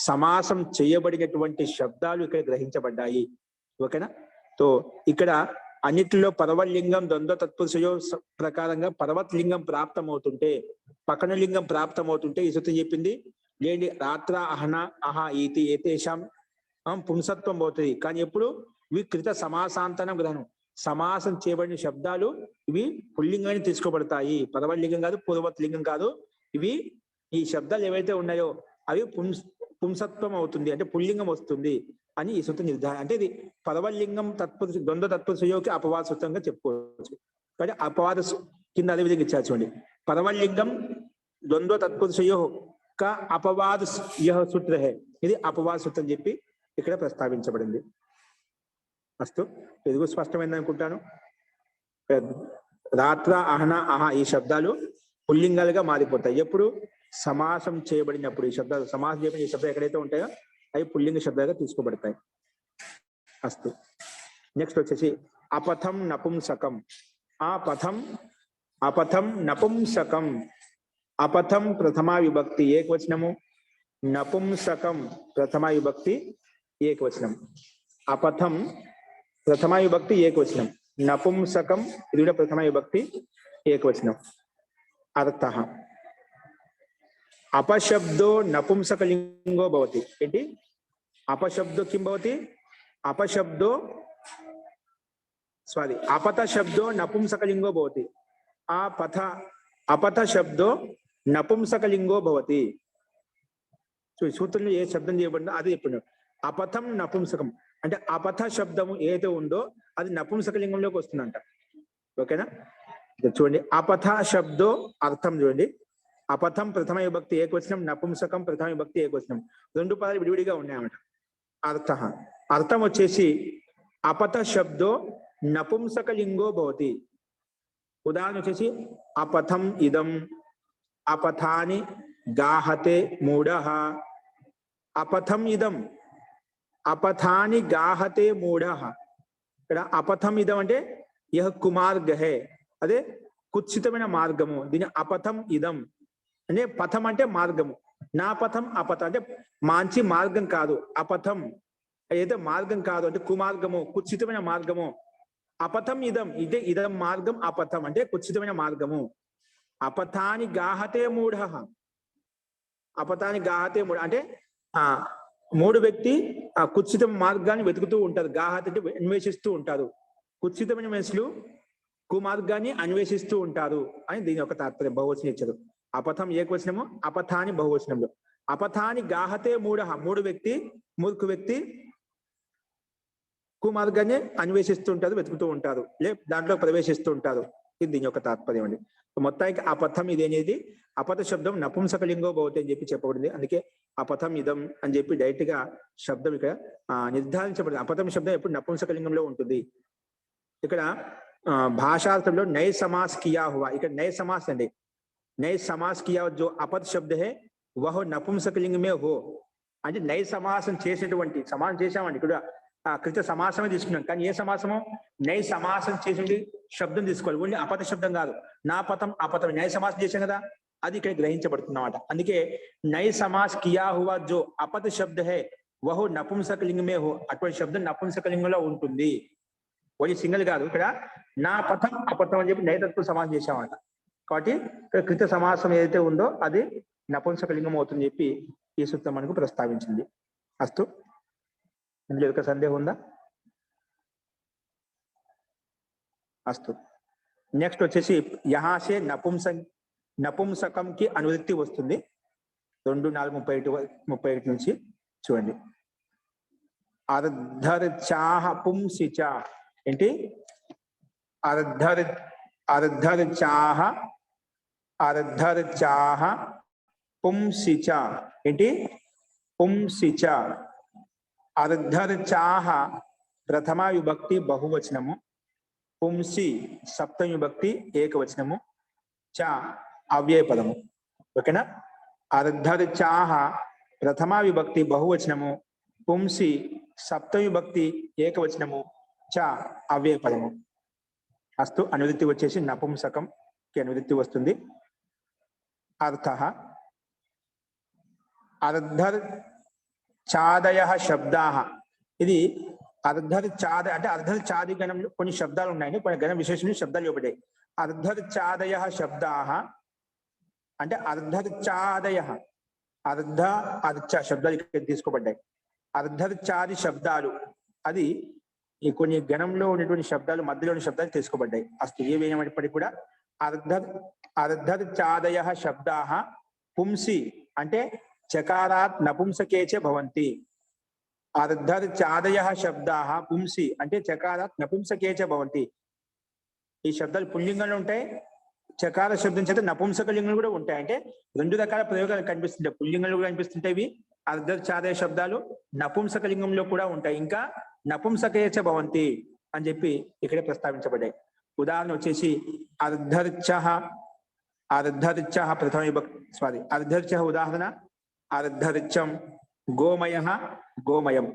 సమాసం చేయబడినటువంటి శబ్దాలు ఇక్కడ గ్రహించబడ్డాయి. ఓకేనా? సో ఇక్కడ అన్నిటిలో పరవలింగం ద్వంద్వ తత్పురుషయో ప్రకారంగా పర్వత్ లింగం ప్రాప్తమవుతుంటే, పక్కన లింగం ప్రాప్తమవుతుంటే ఈ సూత్రం చెప్పింది లేండి రాత్ర అహన అహ ఈతి ఏతేషాం పుంసత్వం అవుతుంది. కానీ ఎప్పుడు ఇవి కృత సమాసాంతనం గ్రహణం, సమాసం చేయబడిన శబ్దాలు ఇవి పుల్లింగాన్ని తీసుకోబడతాయి. పరవలింగం కాదు, పూర్వత్ లింగం కాదు. ఇవి ఈ శబ్దాలు ఏవైతే ఉన్నాయో అవి పుంసత్వం అవుతుంది, అంటే పుల్లింగం వస్తుంది అని ఈ సూత్రం నిర్ధారణ. అంటే ఇది పరవలింగం తత్పురుష ద్వంద్వ తత్పురుషయోకి అపవాద సూత్రంగా చెప్పుకోవచ్చు. కానీ అపవాద కింద అదే విధంగా ఇచ్చారు చూడండి, పరవలింగం ద్వంద్వ తత్పురుషయో కా అపవాద యహ సూత్ర హే, ఇది అపవాద సూత్రం చెప్పి ఇక్కడ ప్రస్తావించబడింది. అస్తు, తెలుగు స్పష్టమైంది అనుకుంటాను. రాత్ర అహన అహ ఈ శబ్దాలు పుల్లింగాలుగా మారిపోతాయి ఎప్పుడు సమాసం చేయబడినప్పుడు. ఈ శబ్దాలు సమాసం చేయబడిన ఈ శబ్దాలు ఎక్కడైతే ఉంటాయో అవి పుల్లింగ శబ్దాలుగా తీసుకోబడతాయి. అస్తు, నెక్స్ట్ వచ్చేసి అపథం నపుంసకం. అపథం నపుంసకం. అపథం ప్రథమా విభక్తి ఏకవచనము, నపుంసకం ప్రథమా విభక్తి ఏకవచనం. అపథం ప్రథమా విభక్తి ఏకవచనం, నపుంసకం ఇది కూడా ప్రథమా విభక్తి ఏకవచనం. అర్థః अपशब्दो नपुंसकलिंगो भवति. ఏంటి अपशब्दो किं भवति? अपशब्दो సారీ अपथ शब्दो नपुंसकलिंगो भवति. अपथ शब्दो नपुंसकलिंगो भवति. సూత్రంలో ఏ శబ్దం చేయబడిందో అది చెప్పండి. అపథం నపుంసకం అంటే అపథ శబ్దము ఏదైతే ఉందో అది నపుంసకలింగంలోకి వస్తుందంట. ఓకేనా? చూడండి, అపథ శబ్దో అర్థం చూడండి. అపథం ప్రథమ విభక్తి ఏకవచనం, నపుంసకం ప్రథమ విభక్తి ఏకవచనం, రెండు పదాలు విడివిడిగా ఉన్నాయన్నమాట. అర్థః అర్థం వచ్చేసి అపథ శబ్దో నపుంసకలింగో భవతి. ఉదాహరణ వచ్చేసి అపథం ఇదం, అపథాని గాహతే మూఢః. అపథం ఇదం, అపథాని గాహతే మూఢః. ఇక్కడ అపథం ఇదం అంటే యహ కుమార్గ హే, అదే కుత్సితమైన మార్గము. దీని అపథం ఇదం అంటే పథం అంటే మార్గము, నా పథం అపథ అంటే మంచి మార్గం కాదు. అపథం అయితే మార్గం కాదు అంటే కుమార్గము, కుత్సితమైన మార్గము. అపథం ఇదం ఇదే ఇదం మార్గం, అపథం అంటే కుత్సితమైన మార్గము. అపథాని గాహతే మూఢః. అపథాని గాహతే మూఢ అంటే మూడు వ్యక్తి ఆ కుత్సిత మార్గాన్ని వెతుకుతూ ఉంటారు. గాహత అంటే అన్వేషిస్తూ ఉంటారు. కుత్సితమైన మనుషులు కుమార్గాన్ని అన్వేషిస్తూ ఉంటారు అని దీని యొక్క తాత్పర్యం. బహువచనం ఇచ్చారు. అపథం ఏకవచనము, అపథాని బహువచనంలో. అపథాని గాహతే మూఢః మూడు వ్యక్తి, మూర్ఖు వ్యక్తి కుమార్గాన్ని అన్వేషిస్తూ ఉంటారు, వెతుకుతూ ఉంటారు, దాంట్లో ప్రవేశిస్తూ ఉంటారు. ఇది దీని యొక్క తాత్పర్యం అండి. మొత్తానికి అపథం ఇది అనేది అపథ శబ్దం నపుంసకలింగో భవతి అని చెప్పి చెప్పబడింది. అందుకే అపథం ఇదం అని చెప్పి డైరెక్ట్ గా శబ్దం ఇక్కడ నిర్ధారించబడింది. అపథం శబ్దం ఎప్పుడు నపుంసకలింగంలో ఉంటుంది. ఇక్కడ భాషార్థంలో నై సమాస్ కియా హువా, ఇక్కడ నై సమాస్ అండి. నై సమాస్ కియా జో అపథ శబ్ద హే వహో నపుంసకలింగ మే హో అంటే నై సమాసం చేసినటువంటి, సమాసం చేసామండి ఇక్కడ కృత సమాసమే తీసుకున్నాం. కానీ ఏ సమాసము? నై సమాసం చేసి శబ్దం తీసుకోవాలి. ఓన్లీ అపథ శబ్దం కాదు. నా పథం అపథం నై సమాసం చేశాం కదా, అది ఇక్కడ గ్రహించబడుతున్నమాట. అందుకే నై సమాస్ కియా హువా జో అపథ శబ్ద హే వహో నపుంసకలింగ మే హో, అటువంటి శబ్దం నపుంసకలింగంలో ఉంటుంది. ఓన్లీ సింగిల్ కాదు, ఇక్కడ నా పథం అపథం అని చెప్పి నైతత్వ సమాసం చేశామంట. కాబట్టి ఇక్కడ కృత సమాసం ఏదైతే ఉందో అది నపుంసకలింగం అవుతుందని చెప్పి ఈ సూత్రం మనకు ప్రస్తావించింది. అస్తు, ఇందులో యొక్క సందేహం ఉందా? అస్తు. నెక్స్ట్ వచ్చేసి యహాసే నపుంసకంకి అనువృత్తి వస్తుంది. 2:4:31 నుంచి చూడండి. అర్ధర్చాహ పుంసిచ ఏంటి? అర్ధర్చాహ పుంసిచ ఏంటి? పుంసిచ. అర్ధర్చాహ ప్రథమ విభక్తి బహువచనము, పుంసి సప్తమి విభక్తి ఏకవచనము, చ అవ్యయ పదము. ఓకేనా? అర్ధర్చాహ ప్రథమ విభక్తి బహువచనము, పుంసి సప్తమి విభక్తి ఏకవచనము, చ అవ్యయ పదము. అస్తు. అనువృత్తి వచ్చేసి నపుంసకంకి అనువృత్తి వస్తుంది. అర్థః అర్ధర్చాదయః శబ్దాః. ఇది అర్ధర్చాద అంటే అర్ధర్చాది గణంలో కొన్ని శబ్దాలు ఉన్నాయండి, కొన్ని గణ విశేషమైన శబ్దాలు ఇవ్వబడ్డాయి. అర్ధర్చాదయః శబ్దాః అంటే అర్ధర్చాదయః, అర్ధ అర్చ శబ్దాలు ఇక్కడ తీసుకోబడ్డాయి. అర్ధర్చాది శబ్దాలు అది ఈ కొన్ని గణంలో ఉన్నటువంటి శబ్దాలు మధ్యలోని శబ్దాలు తీసుకోబడ్డాయి. అస్తు. ఏమైనప్పటికీ కూడా అర్ధర్చాదయః శబ్దాః పుంసి అంటే చకారాత్ నపుంసకేచ భవంతి. అర్ధర్చాదయః శబ్దాః పుంసి అంటే చకారాత్ నపుంసకేచ భవంతి. ఈ శబ్దాలు పుల్లింగంలో ఉంటాయి, చకార శబ్దం చేత నపుంసక లింగంలో కూడా ఉంటాయి. అంటే రెండు రకాల ప్రయోగాలు కనిపిస్తుంటాయి. పుల్లింగంలో కూడా కనిపిస్తుంటాయి ఇవి అర్ధర్చాదయ శబ్దాలు, నపుంసక లింగంలో కూడా ఉంటాయి. ఇంకా నపుంసకేచ భవంతి అని చెప్పి ఇక్కడ ప్రస్తావించబడ్డాయి. ఉదాహరణ వచ్చేసి అర్ధర్చః ప్రథమ విభక్తి అర్ధర్చః ఉదాహరణ అర్ధర్చం, గోమయః గోమయం.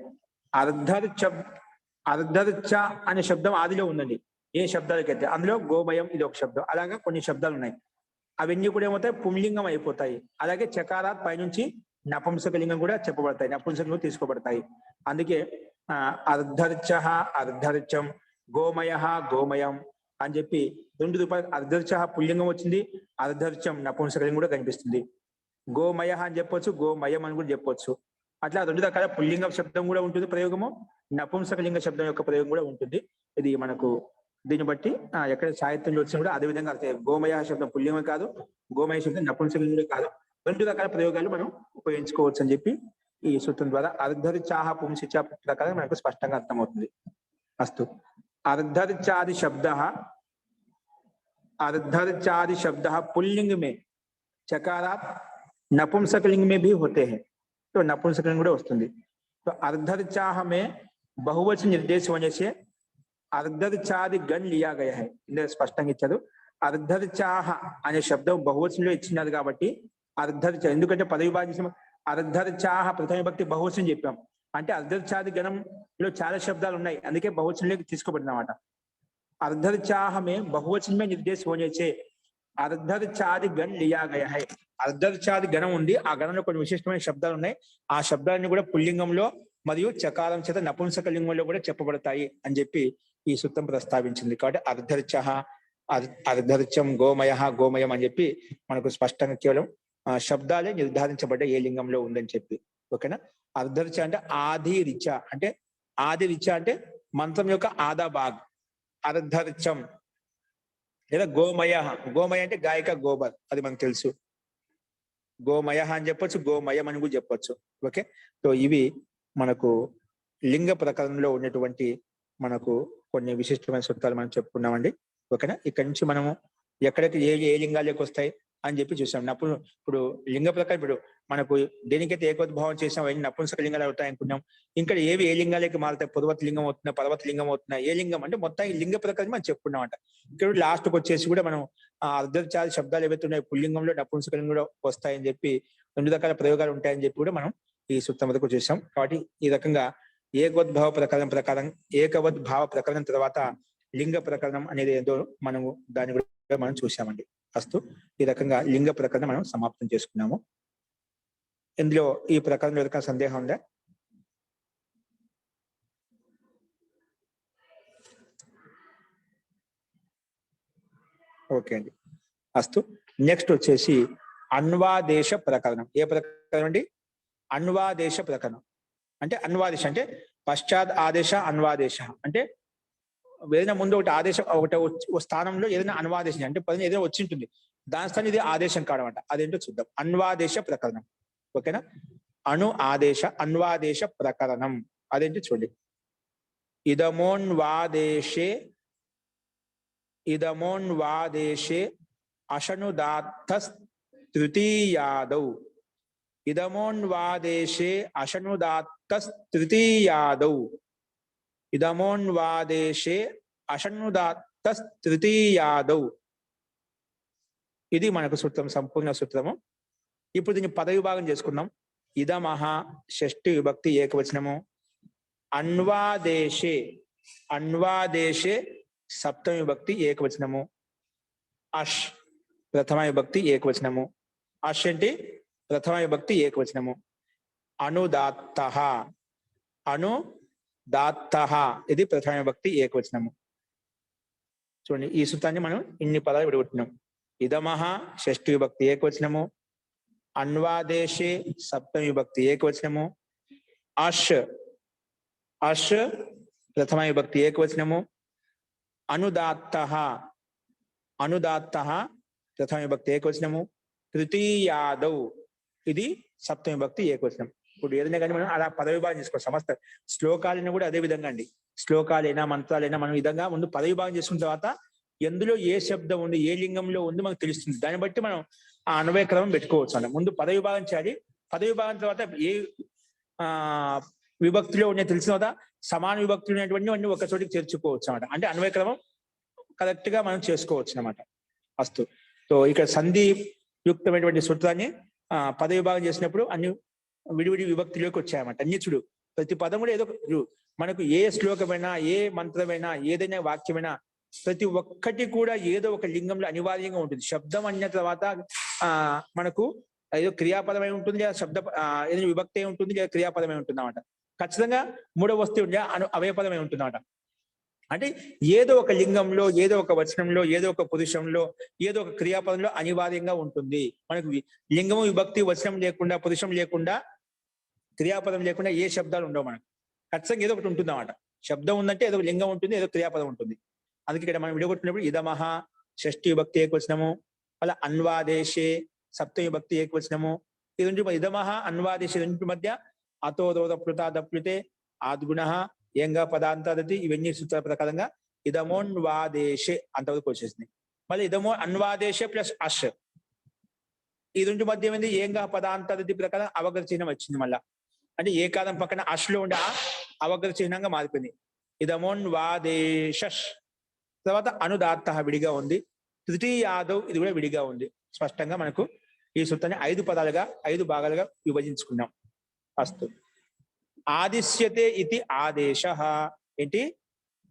అర్ధర్చ అనే శబ్దం ఆదిలో ఉందండి. ఏ శబ్దాలకైతే అందులో గోమయం ఇది ఒక శబ్దం. అలాగా కొన్ని శబ్దాలు ఉన్నాయి. అవన్నీ కూడా ఏమవుతాయి? పుంలింగం అయిపోతాయి. అలాగే చకారాత్ పైనుంచి నపుంసక లింగం కూడా చెప్పబడతాయి, నపుంసకం తీసుకోబడతాయి. అందుకే అర్ధర్చః అర్ధర్చం, గోమయః గోమయం అని చెప్పి రెండు రూపాయలు. అర్ధర్చః పుల్లింగం వచ్చింది, అర్ధర్చం నపుంసకలింగం కూడా కనిపిస్తుంది. గోమయః అని చెప్పొచ్చు, గోమయం అని కూడా చెప్పొచ్చు. అట్లా రెండు రకాల పుల్లింగ శబ్దం కూడా ఉంటుంది ప్రయోగము, నపుంసకలింగ శబ్దం యొక్క ప్రయోగం కూడా ఉంటుంది. ఇది మనకు దీన్ని బట్టి ఎక్కడ సాహిత్యంలో వచ్చినా కూడా అదే విధంగా అర్థం. గోమయ శబ్దం పుల్లింగం కాదు, గోమయ శబ్దం నపుంసకలింగం కాదు. రెండు రకాల ప్రయోగాలు మనం ఉపయోగించుకోవచ్చు అని చెప్పి ఈ సూత్రం ద్వారా అర్ధర్చాహ పుంసిచ ప్రకారం మనకు స్పష్టంగా అర్థమవుతుంది. అస్తు. అర్ధర్చాది शब्द पुल्लिंग में चकारात नपुंसकलिंग में भी होते हैं, तो नपुंसकलिंग కూడా వస్తుంది. तो अर्धर्चाह में बहुवचन निर्देश होने से अर्धर्चादि गण लिया गया है. ఇందులో స్పష్టంగా ఇచ్చారు. అర్ధర్చాహ అనే శబ్దం బహువచనంలో ఇచ్చినారు కాబట్టి అర్ధర్చ, ఎందుకంటే పదవి విభాజన అర్ధర్చాహ ప్రథమ విభక్తి బహువచనం చెప్పాం. అంటే అర్ధర్చాది గణంలో చాలా శబ్దాలు ఉన్నాయి, అందుకే బహువచనంలోకి తీసుకోబడినమాట. अर्धर्चाह में बहुवचन में निर्देश होने से अर्धर्चादि गण लिया गया है. अर्धर्चादि గణం ఉంది, ఆ గణంలో కొన్ని విశిష్టమైన శబ్దాలు ఉన్నాయి. ఆ శబ్దాలన్నీ కూడా పుల్లింగంలో మరియు చకారం చేత నపుంసక లింగంలో కూడా చెప్పబడతాయి అని చెప్పి ఈ సూత్రం ప్రస్తావించింది. కాబట్టి అర్ధర్చః అర్ధర్చం, గోమయః గోమయం అని చెప్పి మనకు స్పష్టంగా కేవలం శబ్దాలే నిర్ధారించబడ్డ ఏ లింగంలో ఉందని చెప్పి. ఓకేనా? అర్ధర్చ అంటే ఆది రిచ, అంటే ఆది రిచ అంటే మంత్రం యొక్క ఆదా భాగ్. అర్ధర్చం లేదా గోమయ, గోమయ అంటే గాయక గోబర్, అది మనకు తెలుసు. గోమయ అని చెప్పొచ్చు, గోమయం అని కూడా చెప్పొచ్చు. ఓకే. సో ఇవి మనకు లింగ ప్రకరణంలో ఉన్నటువంటి మనకు కొన్ని విశిష్టమైన సూత్రాలు మనం చెప్పుకున్నామండి. ఓకేనా? ఇక్కడ నుంచి మనము ఎక్కడికి ఏ లింగాలకు వస్తాయి అని చెప్పి చూసాం. ఇప్పుడు లింగ ప్రకారం ఇప్పుడు మనకు దేనికైతే ఏకోద్భావం చేసాం అవన్నీ నపుంసక లింగాలు అవుతాయి అనుకున్నాం. ఇంకా ఏవి ఏ లింగాలకి మారుతాయి? పర్వత లింగం అవుతున్నా, పర్వత లింగం అవుతున్నా, ఏ లింగం అంటే మొత్తం ఈ లింగ ప్రకారం మనం చెప్పుకున్నామంట. ఇక్కడ లాస్ట్కి వచ్చేసి కూడా మనం అర్ధర్చాది శబ్దాలు ఏవైతే ఉన్నాయో పుల్లింగంలో నపుంసక లింగంలో వస్తాయని చెప్పి రెండు రకాల ప్రయోగాలు ఉంటాయని చెప్పి కూడా మనం ఈ సూత్రం వరకు చూసాం. కాబట్టి ఈ రకంగా ఏకోద్భావ ప్రకారం ఏకవద్భావ ప్రకరణం తర్వాత లింగ ప్రకరణం అనేది ఏదో మనము దాన్ని కూడా మనం చూసామండి. అస్తు. ఈ రకంగా లింగ ప్రకరణం మనం సమాప్తం చేసుకున్నాము. ఇందులో ఈ ప్రకరణంలో ఏదైనా సందేహం ఉందా? ఓకే అండి, అస్తు. నెక్స్ట్ వచ్చేసి అన్వాదేశ ప్రకరణం. ఏ ప్రకరణం అండి? అన్వాదేశ ప్రకరణం. అంటే అన్వాదేశ అంటే పశ్చాత్ ఆదేశ అన్వాదేశ అంటే ఏదైనా ముందు ఒకటి ఆదేశం ఒకటి ఓ స్థానంలో ఏదైనా అన్వాదేశం అంటే పని ఏదైనా వచ్చి ఉంటుంది, దాని స్థానం ఇది ఆదేశం కాడమాట. అదేంటో చూద్దాం. అన్వాదేశ ప్రకరణం. ఓకేనా? అన్వాదేశ ప్రకరణం అదేంటి చూడండి. ఇదమోన్వాదేశే అశనుదాత్త తృతీయాదౌ. ఇదమోన్వాదేశే అశనుదాత్త తృతీయాదౌ. ఇదమోన్వాదేశే అశనుదాత్త తృతీయాదౌ. ఇది మనకు సూత్రం, సంపూర్ణ సూత్రము. ఇప్పుడు దీన్ని పదవిభాగం చేసుకుందాం. ఇదమహ షష్ఠి విభక్తి ఏకవచనము. అన్వాదేశే సప్తమి విభక్తి ఏకవచనము. అష్ ప్రథమ విభక్తి ఏకవచనము. అష్ ఏంటి? ప్రథమ విభక్తి ఏకవచనము. అనుదాత్తః ఇది ప్రథమ విభక్తి ఏకవచనము. చూడండి, ఈ సూత్రాన్ని మనం ఇన్ని పదాలు విడగొట్టినాం. ఇదమహ షష్ఠి విభక్తి ఏకవచనము. అన్వాదేశే సప్తమి విభక్తి ఏకవచనము. అష్ ప్రథమ విభక్తి ఏకవచనము. అనుదాత్తః ప్రథమ విభక్తి ఏకవచనము. తృతీయాదౌ ఇది సప్తమ విభక్తి ఏకవచనం. ఇప్పుడు ఏదైనా కానీ మనం అలా పదవిభాగం చేసుకోవాలి. సమస్త శ్లోకాలను కూడా అదే విధంగా అండి. శ్లోకాలైనా మంత్రాలైనా మనం విధంగా ముందు పదవిభాగం చేసుకున్న తర్వాత ఎందులో ఏ శబ్దం ఉంది, ఏ లింగంలో ఉంది మనకు తెలుస్తుంది. దాన్ని బట్టి మనం ఆ అన్వయ క్రమం పెట్టుకోవచ్చు అన్న. ముందు పదవిభాగం చేయాలి. పదవిభాగం తర్వాత ఏ విభక్తిలో ఉన్నాయి తెలిసిన తర్వాత సమాన విభక్తులు ఉన్నటువంటి అన్ని ఒక చోటికి చేర్చుకోవచ్చు అనమాట. అంటే అన్వయ క్రమం కరెక్ట్ గా మనం చేసుకోవచ్చు అనమాట. అస్తు. సో ఇక్కడ సంధి యుక్తమైనటువంటి సూత్రాన్ని పదవిభాగం చేసినప్పుడు అన్ని విడివిడి విభక్తిలోకి వచ్చాయన్నమాట. అన్ని చూడు, ప్రతి పదం కూడా ఏదో మనకు ఏ శ్లోకమైనా, ఏ మంత్రమైనా, ఏదైనా వాక్యమైనా ప్రతి ఒక్కటి కూడా ఏదో ఒక లింగంలో అనివార్యంగా ఉంటుంది. శబ్దం అన్న తర్వాత మనకు ఏదో క్రియాపదమై ఉంటుంది, లేదా ఏదైనా విభక్తి అయి ఉంటుంది, లేదా క్రియాపదమై ఉంటుంది అన్నమాట. ఖచ్చితంగా మూడవ వస్తువు అవయపదమై ఉంటుంది అన్నమాట. అంటే ఏదో ఒక లింగంలో, ఏదో ఒక వచనంలో, ఏదో ఒక పురుషంలో, ఏదో ఒక క్రియాపదంలో అనివార్యంగా ఉంటుంది. మనకు లింగము, విభక్తి, వచనం లేకుండా, పురుషం లేకుండా, క్రియాపదం లేకుండా ఏ శబ్దాలు ఉండవు మనకు. ఖచ్చితంగా ఏదో ఒకటి ఉంటుంది అన్నమాట. శబ్దం ఉందంటే ఏదో లింగం ఉంటుంది, ఏదో క్రియాపదం ఉంటుంది. అందుకే ఇక్కడ మనం విడగొట్టినప్పుడు ఇదమహ షష్ఠి విభక్తి ఏకవచనము, అలా అన్వాదేశే సప్తమి విభక్తి ఏకవచనము. ఇది ఇదమహ అన్వాదేశ రెండింటి మధ్య అతోదోద ప్లుతే ఆద్గుణ ఏంగా పదాంతది ఇవన్నీ సూత్రాల ప్రకారంగా ఇదమోన్వాదేశే అంతవరకు వచ్చేసింది. మళ్ళీ అన్వాదేశే ప్లస్ అష్ ఈ రెండు మధ్య ఏమైంది? ఏంగా పదాంతది ప్రకారం అవగత చిహ్నం వచ్చింది. మళ్ళా అంటే ఏకాదం పక్కన అష్లో ఉండే అవగత చిహ్నంగా మారిపోయింది. ఇదమోన్వాదేశ. తర్వాత అనుదాత్త విడిగా ఉంది. తృతీయాదౌ ఇది కూడా విడిగా ఉంది. స్పష్టంగా మనకు ఈ సూత్రాన్ని 5 పదాలుగా 5 భాగాలుగా విభజించుకున్నాం. అస్తు. ఆదిశ్యతే ఇది ఆదేశ. ఏంటి?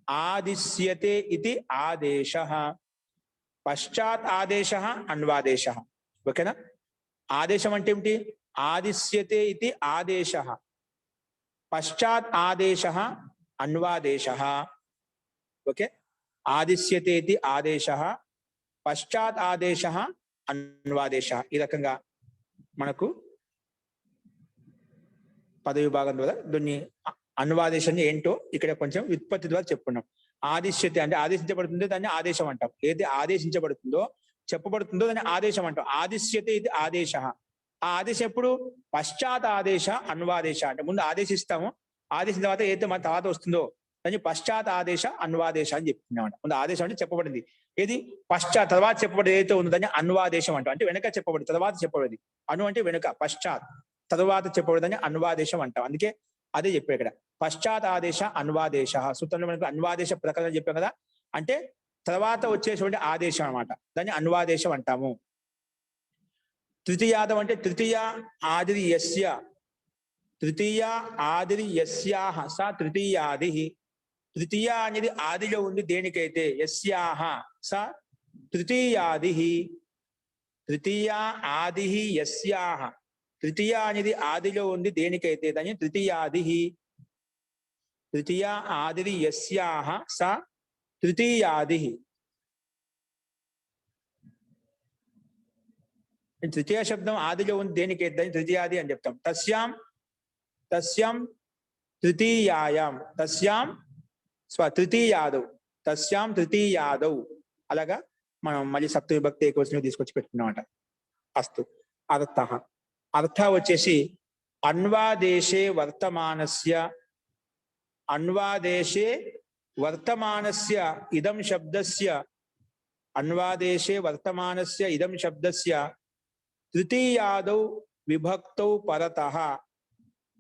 ఆదిశ్యతే ఇది ఆదేశ. పశ్చాత్ ఆదేశ అన్వాదేశ. ఓకేనా? ఆదేశం అంటే ఏమిటి? ఆదిశ్యతే ఇది ఆదేశ, పశ్చాత్ ఆదేశ అన్వాదేశ. ఓకే, ఆదిశ్యతే ఇది ఆదేశ, పశ్చాత్ ఆదేశ అన్వాదేశ. ఈ రకంగా మనకు పదవి భాగం ద్వారా దీన్ని అన్వాదేశాన్ని ఏంటో ఇక్కడ కొంచెం వ్యుత్పత్తి ద్వారా చెప్పుకున్నాం. ఆదిశ్యతే అంటే ఆదేశించబడుతుందో దాన్ని ఆదేశం అంటాం. ఏది ఆదేశించబడుతుందో చెప్పబడుతుందో దాన్ని ఆదేశం అంటాం. ఆదిశ్యతే ఇది ఆదేశ. ఆ ఆదేశం ఎప్పుడు? పశ్చాత్ ఆదేశ అన్వాదేశ. అంటే ముందు ఆదేశిస్తాము, ఆదేశించిన తర్వాత ఏదైతే మన తర్వాత వస్తుందో దాన్ని పశ్చాత్ ఆదేశ అన్వాదేశ అని చెప్తున్నాం. ముందు ఆదేశం అంటే చెప్పబడింది, ఏది పశ్చాత్ తర్వాత చెప్పబడేది ఏదైతే ఉందో దాన్ని అన్వాదేశం అంటాం. అంటే వెనక చెప్పబడి తర్వాత చెప్పబడింది. అను అంటే వెనుక, పశ్చాత్ తర్వాత చెప్పబడిందని అన్వాదేశం అంటాం. అందుకే అదే చెప్పాడు ఇక్కడ, పశ్చాత్ ఆదేశ అన్వాదేశ. సూత్రంలో మనకు అన్వాదేశ ప్రకారం చెప్పాం కదా. అంటే తర్వాత వచ్చేటువంటి ఆదేశం అన్నమాట, దాన్ని అన్వాదేశం అంటాము. తృతీయాదం అంటే తృతీయ ఆదిరి యస్య, తృతీయ ఆదిరి యస్యాహ స తృతీయాది. తృతీయ అనేది ఆదిలో ఉంది దేనికైతే, యస్యాహ స తృతీయాది. తృతీయ ఆది యస్యాహ, తృతీయ అనేది ఆదిలో ఉంది దేనికైతే దాన్ని తృతీయాది. తృతీయ ఆదిరి యస్యాహ స తృతీయాది. తృతీయ శబ్దం ఆదిలో ఉంది దేనికి దాన్ని తృతీయాది అని చెప్తాం. తస్యాం తస్యాం తృతీయాయాం తస్యాం తృతీయాదౌ తస్యాం తృతీయాదౌ అలాగా మనం మళ్ళీ సప్తమి విభక్తి ఏకవచనం తీసుకొచ్చి పెట్టుకున్నామట. అస్తు. అర్థ అర్థ వచ్చేసి అన్వాదేశే వర్తమానస్య అన్వాదేశే వర్తమానస్య ఇదం శబ్దస్య అన్వాదేశే వర్తమానస్య ఇదం శబ్దస్య తృతీయాదౌ విభక్తౌ పరతః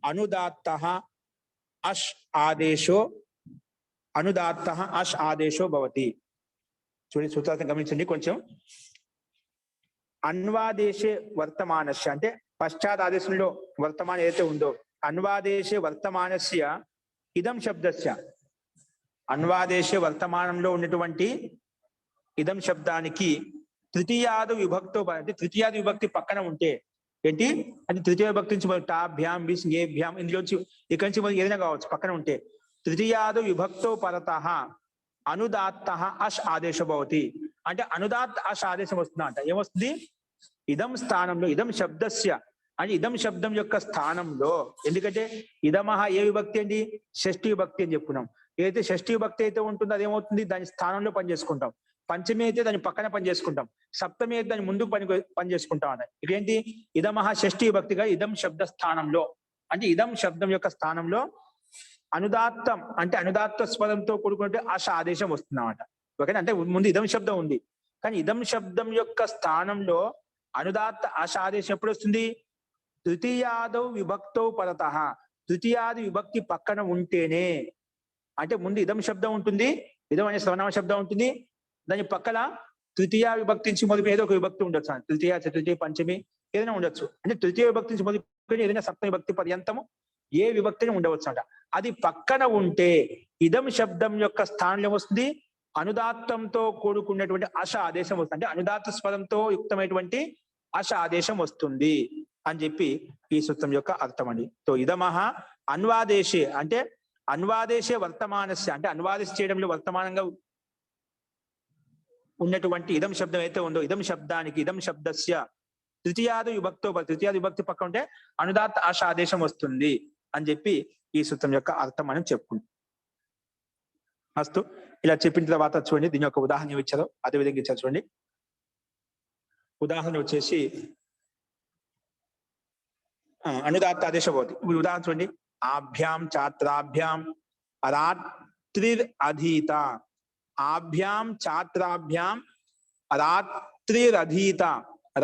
అనుదాత్తః అష్ ఆదేశో అనుదాత్తః అష్ ఆదేశో భవతి. చూడండి సూత్రార్థం గమనించండి కొంచెం. అన్వాదేశే వర్తమానస్య అంటే పశ్చాత్ ఆదేశంలో వర్తమానం ఏదైతే ఉందో అన్వాదేశే వర్తమానస్య ఇదం శబ్దస్య అన్వాదేశే వర్తమానంలో ఉన్నటువంటి ఇదం శబ్దానికి తృతీయాది విభక్తో అంటే తృతీయాది విభక్తి పక్కన ఉంటే ఏంటి అంటే తృతీయ విభక్తి నుంచి టాభ్యాం బిస్ గేభ్యాం ఇందులోంచి ఇక్కడి నుంచి ఏదైనా కావచ్చు పక్కన ఉంటే తృతీయాది విభక్తో పరతః అనుదాత్తః అష్ ఆదేశ భవతి అంటే అనుదాత్ అష్ ఆదేశం వస్తుందా అంట. ఏమొస్తుంది? ఇదం స్థానంలో ఇదం శబ్దస్య అంటే ఇదం శబ్దం యొక్క స్థానంలో, ఎందుకంటే ఇదమహ ఏ విభక్తి అండి? షష్ఠి విభక్తి అని చెప్పుకున్నాం. ఏదైతే షష్ఠి విభక్తి అయితే ఉంటుందో అదేమవుతుంది? దాని స్థానంలో పనిచేసుకుంటాం. పంచమి అయితే దాని పక్కన పనిచేసుకుంటాం. సప్తమి అయితే దాని ముందుకు పనిచేసుకుంటాం అన్న. ఇదేంటి? ఇదమహ షష్ఠి విభక్తిగా ఇదం శబ్ద స్థానంలో అంటే ఇదం శబ్దం యొక్క స్థానంలో అనుదాత్తం అంటే అనుదాత్త స్వరంతో కూడుకుంటే ఆశ ఆదేశం వస్తుందన్నమాట. ఓకేనా? అంటే ముందు ఇదం శబ్దం ఉంది కానీ ఇదం శబ్దం యొక్క స్థానంలో అనుదాత్త ఆశ ఆదేశం ఎప్పుడు వస్తుంది? తృతీయాదౌ విభక్తౌ పరతః తృతీయాది విభక్తి పక్కన ఉంటేనే. అంటే ముందు ఇదం శబ్దం ఉంటుంది, ఇదం అనే సర్వనామ శబ్దం ఉంటుంది, దాని పక్కన తృతీయ విభక్తి నుంచి మొదలు ఏదో ఒక విభక్తి ఉండొచ్చు. తృతీయ చతుర్థి పంచమి ఏదైనా ఉండొచ్చు. అంటే తృతీయ విభక్తి నుంచి మొదలు ఏదైనా సప్తమి విభక్తి పర్యంతము ఏ విభక్తిని ఉండవచ్చు అంట. అది పక్కన ఉంటే ఇదం శబ్దం యొక్క స్థానంలో వస్తుంది అనుదాత్తంతో కూడుకున్నటువంటి ఆశ ఆదేశం వస్తుంది. అంటే అనుదాత్త స్వరంతో యుక్తమైనటువంటి ఆశ ఆదేశం వస్తుంది అని చెప్పి ఈ సూత్రం యొక్క అర్థం అండి. తో ఇదమహ అన్వాదేశే అంటే అన్వాదేశే వర్తమానస్య అంటే అన్వాదేశ చేయడంలో వర్తమానంగా ఉన్నటువంటి ఇదం శబ్దం అయితే ఉందో ఇదం శబ్దానికి ఇదం శబ్దస్య తృతీయాది విభక్తో తృతీయాది విభక్తి పక్క ఉంటే అనుదాత్త ఆశ ఆదేశం వస్తుంది అని చెప్పి ఈ సూత్రం యొక్క అర్థం మనం చెప్పుకుంటాం. అస్తు. ఇలా చెప్పిన తర్వాత చూడండి దీని యొక్క ఉదాహరణ ఇచ్చారు అదే విధంగా ఇచ్చారు చూడండి. ఉదాహరణ వచ్చేసి అనుదాత్త ఆదేశ భవతి. ఉదాహరణ చూడండి. ఆభ్యాం ఛాత్రాభ్యాం రాత్రిర్ అధీత ఆభ్యాం ఛాత్రాభ్యాం రాత్రిరధీత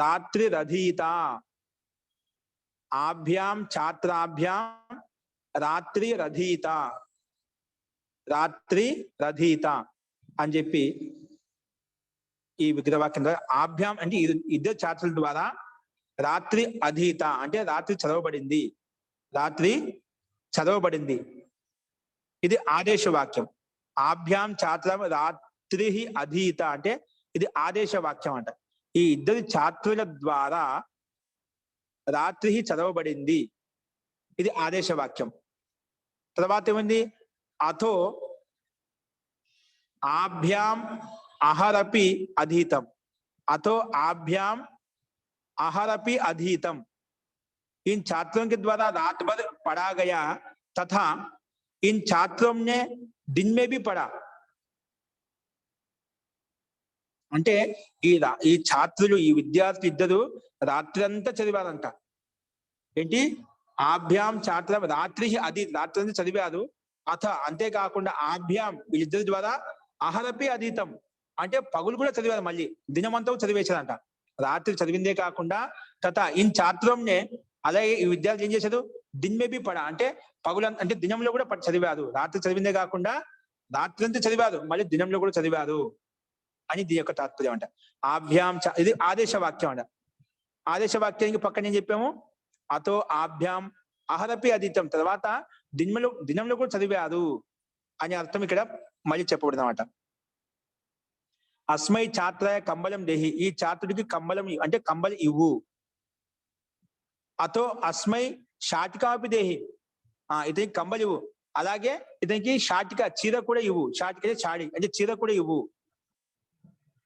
రాత్రిరధీత ఆభ్యాం ఛాత్రాభ్యాం రాత్రిరధీత రాత్రిరధీత అని చెప్పి ఈ విగ్రహవాక్యం ద్వారా ఆభ్యాం అంటే ఇద్దరు ఛాత్రుల ద్వారా రాత్రి అధీత అంటే రాత్రి చదవబడింది రాత్రి చదవబడింది. ఇది ఆదేశ వాక్యం. ఆభ్యాం ఛాత్రం రాత్రి అధీత అంటే ఇది ఆదేశ వాక్యం అంట. ఈ ఇద్దరు ఛాత్రుల ద్వారా రాత్రి చదవబడింది ఇది ఆదేశ వాక్యం. తర్వాత ఏమైంది? అథో ఆభ్యాం అహరపి అధీతం అథో ఆభ్యాం अहरपि अधीतम इन छात्रों के द्वारा रात भर पढ़ा गया तथा इन छात्रों ने दिन में भी पढ़ा. అంటే ఈ ఛాత్రులు ఈ విద్యార్థులు ఇద్దరు రాత్రి అంతా చదివారంట. ఏంటి? ఆభ్యాం ఛాత్ర రాత్రి అది రాత్రి అంతా చదివారు. అథ అంతేకాకుండా ఆభ్యాం వీళ్ళిద్దరి ద్వారా అహరపి అధీతం అంటే పగులు కూడా చదివారు. మళ్ళీ దినమంతా చదివేశారంట. రాత్రి చదివిందే కాకుండా తథా ఇన్ ఛాత్రంనే అలాగే ఈ విద్యార్థులు ఏం చేశారు? దిన్మేబీ పడా అంటే పగుల అంటే దినంలో కూడా చదివారు. రాత్రి చదివిందే కాకుండా రాత్రి అంతా చదివారు మళ్ళీ దినంలో కూడా చదివారు అని దీని యొక్క తాత్పర్యం అంట. ఆభ్యాం ఇది ఆదేశ వాక్యం అంట. ఆదేశ వాక్యానికి పక్కన ఏం చెప్పాము? అతో ఆభ్యాం అహరపి అధీతం తర్వాత దినంలో కూడా చదివారు అనే అర్థం ఇక్కడ మళ్ళీ చెప్పబడింది అన్నమాట. అస్మై ఛాత్రాయ కంబలం దేహి ఈ ఛాత్రుడికి కంబలం అంటే కంబలి ఇవ్వు. అతో అస్మై షాటికాపి దేహి ఇతనికి కంబలి ఇవ్వు. అలాగే ఇతనికి షాటిక చీర కూడా ఇవ్వు. షాటిక చాడి అంటే చీర కూడా ఇవ్వు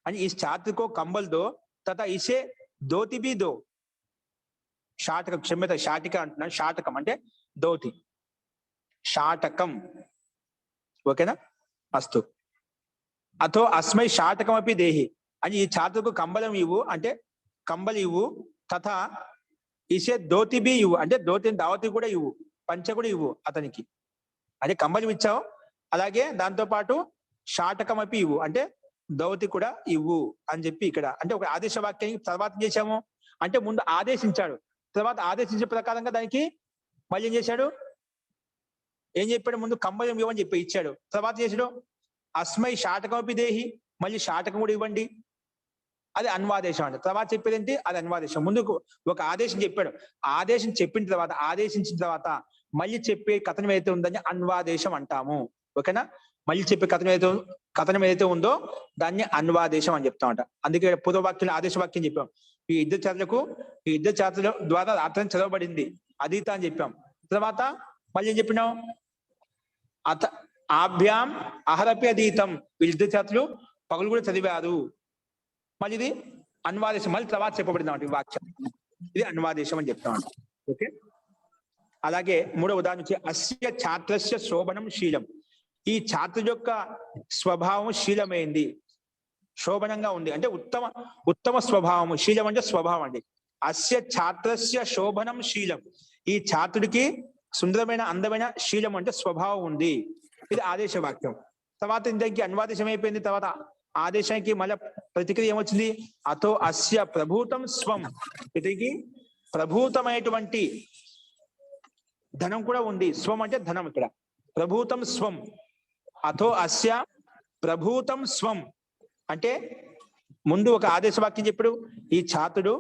అని ఈ ఛాత్ర को कंबल दो तथा इसे దోతి బి దో, షాటకం, క్షమ్యత షాటిక అంటున్నాను, షాటకం అంటే దోతి, షాటకం. ఓకేనా? అస్తు. అథో అస్మై షాటకం అపి దేహి అని, ఈ ఛాత్రకు కంబలం ఇవ్వు అంటే కంబలి ఇవ్వు, తథా ఇసే దోతి బి ఇవ్వు అంటే దోతిని దావతి కూడా ఇవ్వు, పంచ కూడా ఇవ్వు అతనికి. అంటే కంబలి ఇచ్చావు, అలాగే దాంతో పాటు షాటకం అపి ఇవ్వు అంటే దౌతి కూడా ఇవ్వు అని చెప్పి ఇక్కడ అంటే ఒక ఆదేశ వాక్యానికి తర్వాత చేశాము అంటే ముందు ఆదేశించాడు, తర్వాత ఆదేశించే ప్రకారంగా దానికి మళ్ళీ ఏం చేశాడు, ఏం చెప్పాడు, ముందు కంబలం ఇవ్వని చెప్పి ఇచ్చాడు, తర్వాత చేసాడు అస్మై షాటకం అపి దేహి, మళ్ళీ షాటకం కూడా ఇవ్వండి, అది అన్వాదేశం అంట. తర్వాత చెప్పేది ఏంటి, అది అన్వాదేశం. ముందుకు ఒక ఆదేశం చెప్పాడు, ఆదేశం చెప్పిన తర్వాత ఆదేశించిన తర్వాత మళ్ళీ చెప్పే కథనం ఏదైతే ఉందని అన్వాదేశం అంటాము. ఓకేనా? మళ్ళీ చెప్పే కథనం ఏదైతే ఉందో దాన్ని అన్వాదేశం అని చెప్తామంట. అందుకే పూర్వవాక్యం ఆదేశ వాక్యం చెప్పాం. ఈ యుద్ధ చాతుల ద్వారా అర్థం చదవబడింది అదీత అని చెప్పాం. తర్వాత మళ్ళీ ఏం చెప్పినాం, ఆభ్యాం అహరపి అధీతం, యుద్ధ చాతులు పగులు కూడా చదివారు. మళ్ళీ ఇది అన్వాదేశం, మళ్ళీ తర్వాత చెప్పబడింది అన్నమాట ఈ వాక్యం, ఇది అన్వాదేశం అని చెప్తామంట. ఓకే. అలాగే మూడవ ఉదాహరణ వచ్చి అస్య ఛాత్రస్య శోభనం శీలం, ఈ ఛాత్రుడి యొక్క స్వభావం శీలమైంది, శోభనంగా ఉంది అంటే ఉత్తమ స్వభావము. శీలం అంటే స్వభావం అండి. అస్య ఛాత్రస్య శోభనం శీలం, ఈ ఛాత్రుడికి సుందరమైన అందమైన శీలం అంటే స్వభావం ఉంది. ఇది ఆదేశ వాక్యం. తర్వాత ఇంతకి అన్వాదేశం అయిపోయింది. తర్వాత ఆదేశానికి మళ్ళీ ప్రతిక్రియ ఏమొచ్చింది, అతో అస్య ప్రభూతం స్వం, ఇతనికి ప్రభూతమైనటువంటి ధనం కూడా ఉంది. స్వం అంటే ధనం, ఇక్కడ ప్రభూతం స్వం. అథో అస్య ప్రభూతం స్వం అంటే ముందు ఒక ఆదేశ వాక్యం చెప్పాడు, ఈ ఛాత్రుడు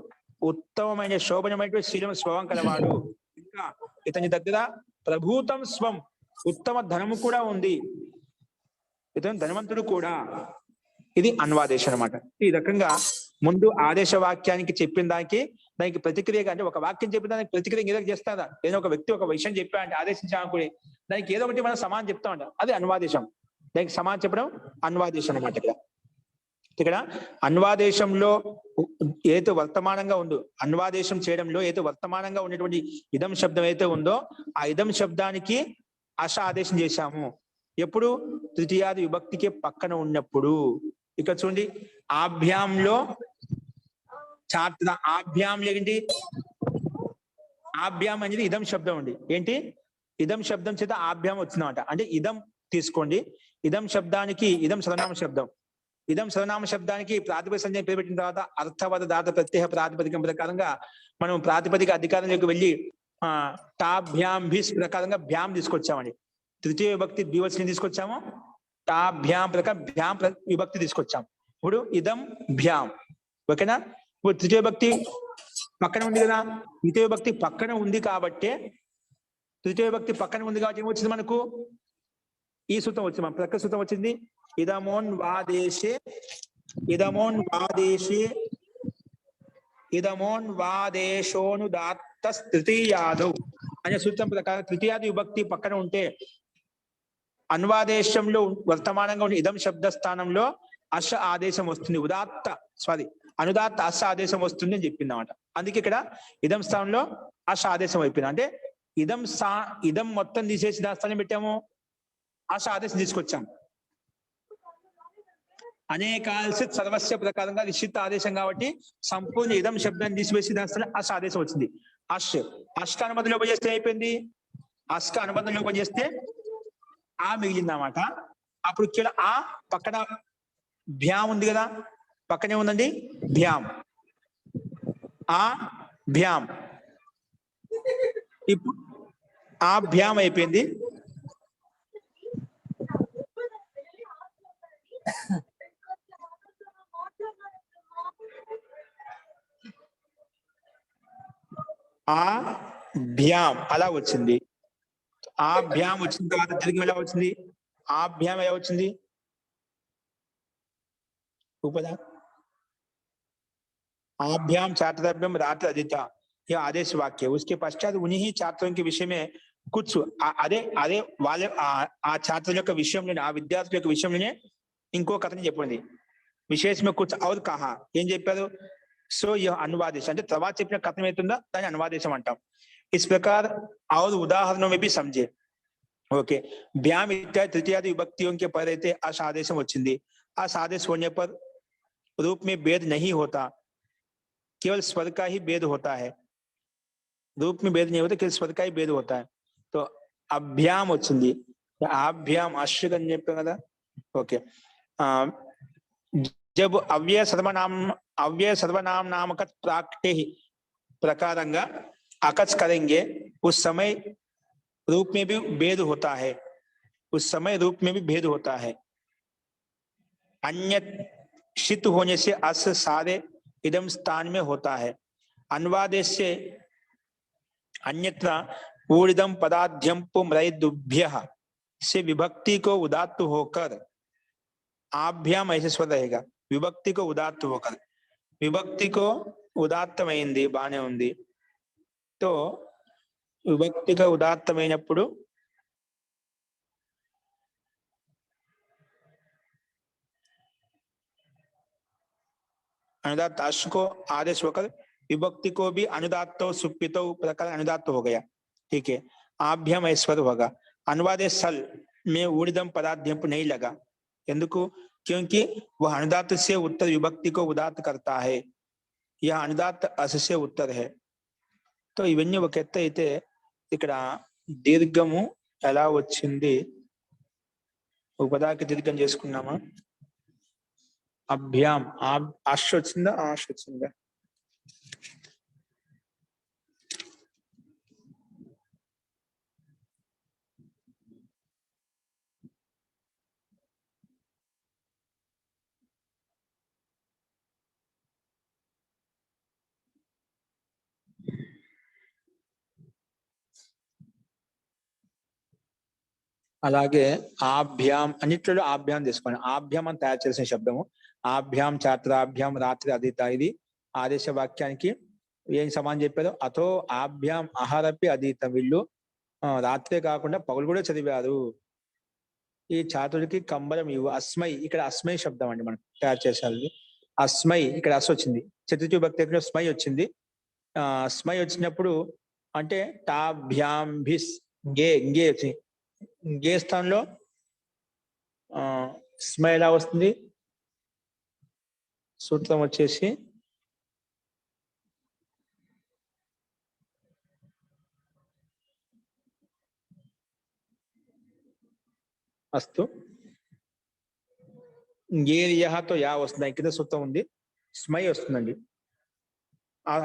ఉత్తమమైన శోభనమైనటువంటి శీలం స్వభావం కలవాడు, ఇంకా ఇతని దగ్గర ప్రభూతం స్వం ఉత్తమ ధనము కూడా ఉంది, ఇతను ధనవంతుడు కూడా. ఇది అన్వాదేశం అనమాట. ఈ రకంగా ముందు ఆదేశ వాక్యానికి చెప్పిన దానికి ప్రతిక్రియగా అంటే ఒక వాక్యం చెప్పిన దానికి ప్రతిక్రియ ఏదో చేస్తారా, ఏదో ఒక వ్యక్తి ఒక విషయం చెప్పా అంటే ఆదేశించాలనుకుని దానికి ఏదో ఒకటి మనం సమానం చెప్తామంట, అది అన్వాదేశం. దానికి సమానం చెప్పడం అన్వాదేశం అనమాట. ఇక్కడ అన్వాదేశంలో ఏదైతే వర్తమానంగా ఉందో, అన్వాదేశం చేయడంలో ఏదైతే వర్తమానంగా ఉండేటువంటి ఇదం శబ్దం ఏదైతే ఉందో ఆ ఇదం శబ్దానికి అశ ఆదేశం చేశాము. ఎప్పుడు? తృతీయాది విభక్తికి పక్కన ఉన్నప్పుడు. ఇక్కడ చూడండి, ఆభ్యాంలో ఛాత్ర, ఆభ్యాం ఏంటి, ఆభ్యాం అనేది ఇదం శబ్దం అండి. ఏంటి? ఇదం శబ్దం చేత ఆభ్యాం వచ్చిందన్నమాట. అంటే ఇదం తీసుకోండి, ఇదం శబ్దానికి ఇదం సర్వనామ శబ్దం, ఇదం సర్వనామ శబ్దానికి ప్రాతిపదిక సంజ్ఞ పేరు పెట్టిన తర్వాత అర్థవద దాత ప్రత్యయ ప్రాతిపదికం ప్రకారంగా మనం ప్రాతిపదిక అధికారంలోకి వెళ్ళి టాభ్యాం భిస్ ప్రకారంగా భ్యాం తీసుకొచ్చామండి. తృతీయ విభక్తి ద్వివచనం తీసుకొచ్చాము, టాభ్యాం ప్రకారం భ్యాం విభక్తి తీసుకొచ్చాము. ఇప్పుడు ఇదం భ్యాం. ఓకేనా? ఇప్పుడు తృతీయ విభక్తి పక్కన ఉంది కదా, ద్వితీయ విభక్తి పక్కన ఉంది కాబట్టి ఏమొచ్చింది మనకు, ఈ సూత్రం వచ్చింది, మన ప్రక్క సూత్రం వచ్చింది, ఇదమోన్ వాదేశోనుదాత్త తృతీయాదు అనే సూత్రం ప్రకారం తృతీయాది విభక్తి పక్కన ఉంటే అన్వాదేశంలో వర్తమానంగా ఉండే ఇదం శబ్ద స్థానంలో అశ ఆదేశం వస్తుంది, అనుదాత్త అశ ఆదేశం వస్తుంది అని చెప్పింది అన్నమాట. అందుకే ఇక్కడ ఇదం స్థానంలో అశ ఆదేశం అయిపోయింది. అంటే ఇదం మొత్తం తీసేసి దాని స్థానం పెట్టాము, అశ ఆదేశం తీసుకొచ్చాము. అనేకాల్సిత్ సర్వస్య ప్రకారంగా నిశ్చిత ఆదేశం కాబట్టి సంపూర్ణ ఇదం శబ్దాన్ని తీసివేసి దాని స్థానం అశ ఆదేశం వచ్చింది. అష్ట అనుబంధం లోపం చేస్తే అయిపోయింది, అష్ట అనుబంధం లోపం చేస్తే ఆ మిగిలిందన్నమాట. అప్పుడు ఇక్కడ ఆ పక్కన భ్యాం ఉంది కదా, పక్కనే ఉందండి భ్యాం, ఆ భ్యాం. ఇప్పుడు ఆ భ్యాం అయిపోయింది. ఆ భ్యాం అలా వచ్చింది. ఆ భ్యాం వచ్చిన తర్వాత తిరిగి ఎలా వచ్చింది, ఆ భ్యాం ఎలా వచ్చింది, ఉపదా आभ्याम छात्राभ्याम रात्र अदिता, यह आदेश वाक्य. उसके पश्चात उन्हीं छात्रों के विषय में कुछ అదే వాళ్ళ ఆ छात्रों యొక్క విషయంలోనే, ఆ విద్యార్థుల యొక్క విషయంలోనే ఇంకో కథని చెప్పండి. విశేష में कुछ और कहा, ఏం చెప్పారు, సో ఈ అనువాదేశం అంటే తర్వాత చెప్పిన కథనం అవుతుందా దాన్ని అనువాదేశం అంటాం. इस प्रकार और उदाहरणों में भी समझे. ओके, ब्याम इत्यादि तृतीयादि विभक्तियों के पर रहते अश आदेशम వచ్చింది. अश आदेश होने पर रूप में भेद नहीं होता, केवल स्वर का ही भेद होता है. रूप में भेद नहीं होता, केवल स्वर का ही भेद होता है. तो अभ्याम వచ్చింది, अभ्याम अश्व అని చెప్పాం కదా. ओके, जब अव्यय सर्वनाम नामक प्राक्टे ही प्रकाరంగా अकच करेंगे उस समय रूप में भी भेद होता है, उस समय रूप में भी भेद होता है. अन्य शित होने से अस सारे इदम स्थान में होता है. अनुवादेश से अन्यत्र ऊर्दम पदाध्यम पुमृदुभ्य से विभक्ति को उदात्त होकर आभ्याम ऐसे स्वर रहेगा. विभक्ति को उदात्त होकर, विभक्ति को उदात्तమైంది బానే ఉంది. तो విభక్తిగా ఉదాత్తమైనప్పుడు अनुदात्त अश्व को आदेश होकर विभक्ति को भी अनुदात्तो सुप्पितो प्रकार अनुदात्त हो गया. ठीक है, आभ्याम ऐश्वर होगा. अनुवादे सल में ऊर्दम पदाध्यम नहीं लगा, ఎందుకు? क्योंकि वह अनुदात्त से उत्तर विभक्ति को उदात्त करता है. यह अनुदात्त अस से उत्तर है. तो ఇవన్నీ ఒక ఎత్తు అయితే ఇక్కడ దీర్ఘము ఎలా వచ్చింది, ఉపదాకి దీర్ఘం చేసుకున్నామా? అభ్యాం ఆశ వచ్చిందా, ఆశ వచ్చిందా? అలాగే ఆభ్యాం అన్నిట్లో ఆభ్యాం తీసుకోండి. ఆభ్యాం అని తయారు చేసిన శబ్దము. ఆభ్యాం ఛాత్రాభ్యాం రాత్రి అదిత, ఇది ఆదేశ వాక్యానికి ఏం సమానం చెప్పారు? అథో ఆభ్యాం అహరపి అదీతం, వీళ్ళు రాత్రే కాకుండా పగులు కూడా చదివారు. ఈ ఛాత్రుడికి కంబరం ఇవ్వు. అస్మై, ఇక్కడ అస్మై శబ్దం అండి మనం తయారు చేసేది. అస్మై ఇక్కడ అస్ వచ్చింది, చతుర్థి భక్తి స్మై వచ్చింది. స్మై వచ్చినప్పుడు అంటే టాభ్యాం భిస్ గే గే వచ్చింది. గే స్థానంలో స్మై ఎలా వస్తుంది? సూత్రం వచ్చేసి అస్తు గేరియతో యా వస్తుంది, కింద సూత్రం ఉంది, స్మై వస్తుందండి.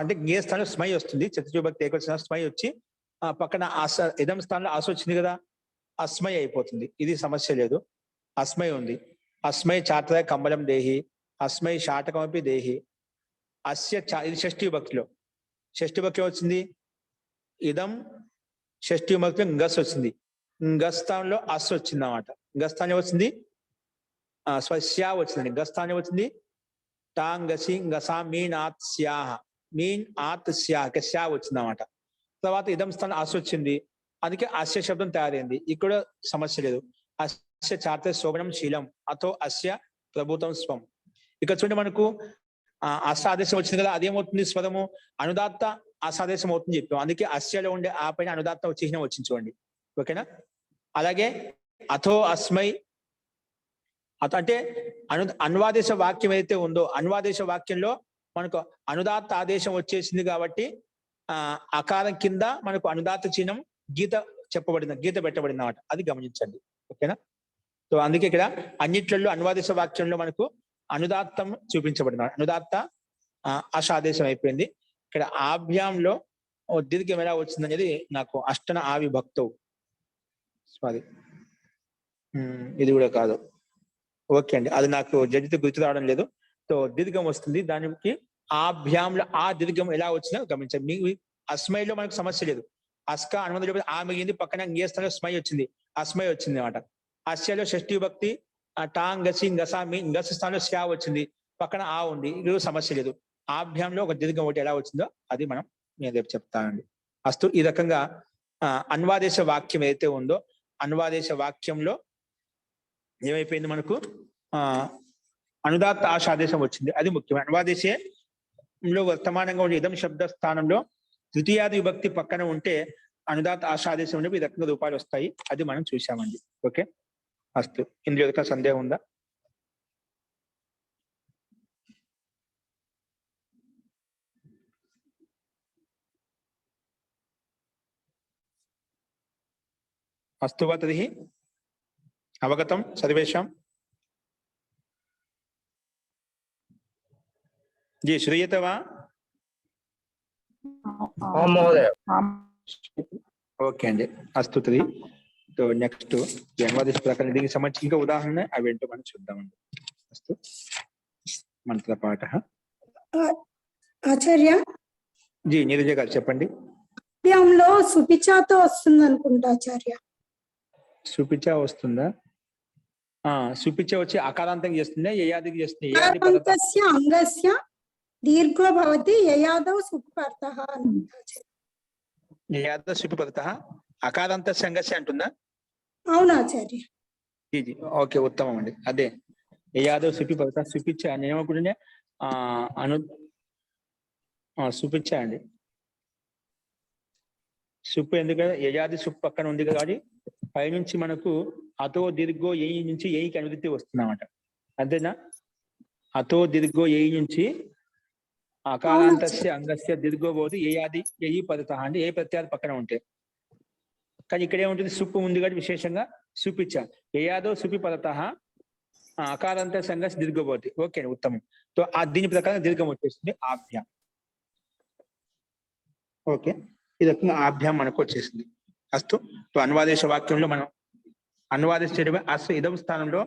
అంటే గే స్థానంలో స్మై వస్తుంది, చతుర్థి భక్తి ఏకొచ్చిన స్మై వచ్చి పక్కన ఇదం స్థానంలో ఆశ వచ్చింది కదా, అస్మై అయిపోతుంది. ఇది సమస్య లేదు, అస్మై ఉంది. అస్మై ఛాత్ర కంబలం దేహి, అస్మై శాటకమపి దేహి. అస్య ఇది షష్ఠి విభక్తిలో, షష్ఠి విభక్తి వచ్చింది ఇదం, షష్ఠి విభక్తిలో గస్ వచ్చింది. గస్థానంలో అస్ వచ్చింది అన్నమాట. గస్థానం వచ్చింది స్వస్యా వచ్చిందండి. గస్థానం వచ్చింది టాంగసి గసా మీన్ ఆత్ స్యాహ, మీన్ ఆత్ స్యాహ స్యా వచ్చింది అన్నమాట. తర్వాత ఇదం స్థానం అస్ వచ్చింది, అందుకే అస్య శబ్దం తయారైంది. ఇక్కడ సమస్య లేదు. అస్య ఛాత్ర శోభనం శీలం అథో అస్య ప్రభుత్వం స్వం. ఇక్కడ చూడండి మనకు అస ఆదేశం వచ్చింది కదా, అదేమవుతుంది? స్వరము అనుదాత్త అసాదేశం అవుతుంది చెప్పాం. అందుకే అస్యలో ఉండే ఆ పైన అనుదాత్త చిహ్నం వచ్చింది చూడండి. ఓకేనా? అలాగే అథో అస్మై అంటే అనువాదేశ వాక్యం ఏదైతే ఉందో, అనువాదేశ వాక్యంలో మనకు అనుదాత్త ఆదేశం వచ్చేసింది కాబట్టి అకారం కింద మనకు అనుదాత్త చిహ్నం గీత చెప్పబడింది, గీత పెట్టబడింది అన్నమాట. అది గమనించండి. ఓకేనా? సో అందుకే ఇక్కడ అన్నిట్లలో అనువాదేశ వాక్యంలో మనకు అనుదాత్తం చూపించబడింది. అనుదాత్త అశాదేశం అయిపోయింది. ఇక్కడ ఆభ్యాంలో దీర్ఘం ఎలా వచ్చింది అనేది నాకు అష్టన ఆవిభక్తవు, సారీ ఇది కూడా కాదు. ఓకే అండి, అది నాకు జడ్జితో గుర్తు రావడం లేదు. సో దీర్ఘం వస్తుంది, దానికి ఆభ్యాంలో ఆ దీర్ఘం ఎలా వచ్చిందో గమనించండి. మీ అస్మైలో మనకు సమస్య లేదు. అస్క అనుమతి ఆ మిగిలింది, పక్కన ఇంగేస్తాలో స్మై వచ్చింది, అస్మై వచ్చింది అనమాట. అస్యలో షష్ఠి భక్తి టాంగ్ గసి గసా మీ గస స్థానంలో శ్యా వచ్చింది, పక్కన ఆ ఉంది, ఇది సమస్య లేదు. ఆభ్యాంలో ఒక దీర్ఘం ఒకటి ఎలా వచ్చిందో అది మనం నేను రేపు చెప్తానండి. అస్తు ఈ రకంగా అన్వాదేశ వాక్యం ఏదైతే ఉందో, అన్వాదేశ వాక్యంలో ఏమైపోయింది మనకు అనుదాత్త ఆశాదేశం వచ్చింది, అది ముఖ్యం. అన్వాదేశే లో వర్తమానంగా ఉండే ఇదం శబ్ద స్థానంలో తృతీయాది విభక్తి పక్కన ఉంటే అనుదాత ఆశాదేశం ఉండే ఈ రకంగా రూపాలు వస్తాయి. అది మనం చూసామండి. ఓకే, అస్తు. ఇందులో యొక్క సందేహం ఉందా? अस्तु वा तर्हि अवगतं सर्वेषां? जी श्रूयते वा? ఓకే అండి, అస్తు. తది సో నెక్స్ట్ జన్మదిశ ప్రకరణ దీనికి సంబంధించి ఇంకా ఉదాహరణ అవేంటో మనం చూద్దామండి. అస్తు. మంత్రపాఠः. ఆచార్య, జీ నీరజ గారు చెప్పండి. లో సుపిచాతో వస్తుంది అనుకుంటా ఆచార్య. సుపిచ వస్తుందా? సుపిచ వచ్చి అకారాంతం చేస్తుందా, యయాదికి చేస్తుంది? అకారాంతస్య అంగస్య దీర్ఘో భవతి యయాదౌ సుపర్తః అనుకుంటా ఆచార్య. యయాద సుపిపదతః అకారాంత సంగస్య అంటుందా? అవును ఆచార్య. జీ ఓకే, ఉత్తమం అండి. అదే యయాదవ్ సుపిపదతః సుపిచ నేమనుకుంటున్నా అను సుపిచ అండి. సుప్పు ఎందుకంటే యజాది సుప్పు పక్కన ఉంది కాబట్టి పైనుంచి మనకు అతో దీర్ఘో ఏ నుంచి ఏకి అనువృత్తి వస్తుందన్నమాట. అంతేనా? అతో దీర్ఘో ఏ నుంచి అకారాంతస్య అంగస్య దీర్ఘో పోతే ఏయాది ఏయి పదత అంటే ఏ ప్రత్యాది పక్కన ఉంటాయి. కానీ ఇక్కడ ఏముంటుంది? సుప్పు ఉంది కాబట్టి విశేషంగా సుపిచ్చ ఏయాదో సుపి పదత అకారాంత సంగస్ దీర్ఘపోతి. ఓకే, ఉత్తమం. సో దీని ప్రకారం దీర్ఘం వచ్చేస్తుంది ఆభ్యాం. ఓకే, ఈ రకంగా ఆభ్యాం మనకు వచ్చేసింది. అస్తు. సో అనువాదేశ వాక్యంలో మనం అనువాదించేటువంటి అస్సు ఇదం స్థానంలో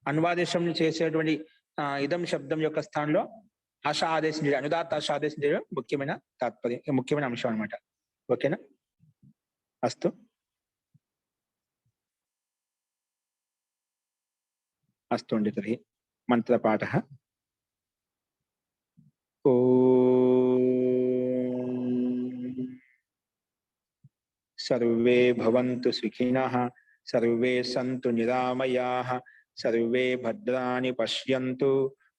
అనువాదేశం చేసేటువంటి ఇదం శబ్దం యొక్క స్థానంలో ఆశ ఆదేశం చేయడం, అనుదాత ఆశ ఆదేశం చేయడం ముఖ్యమైన తాత్పర్యం, ముఖ్యమైన అంశం అనమాట. ఓకేనా? అస్తు. అస్తు అండి. తర్హి మంత్రపాఠः. सर्वे भवन्तु सुखिनः, सर्वे सन्तु निरामयाः, सर्वे भद्राणि पश्यन्तु,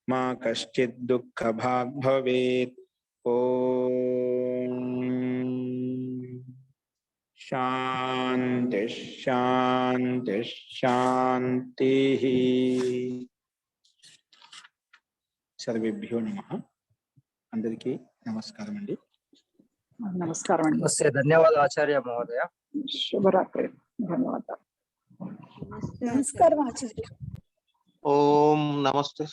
मा कश्चित् दुःखभाग् भवेत्. ओम शांति शांति शांतिः. सर्वेभ्यो नमः. అందరికీ నమస్కారం అండి. నమస్కారం అండి. నమస్తే, ధన్యవాదాలు ఆచార్య మహోదయ. శుభరాత్రి. ధన్యవాదాలు. నమస్కారం ఆచార్య. ఓం నమస్తే.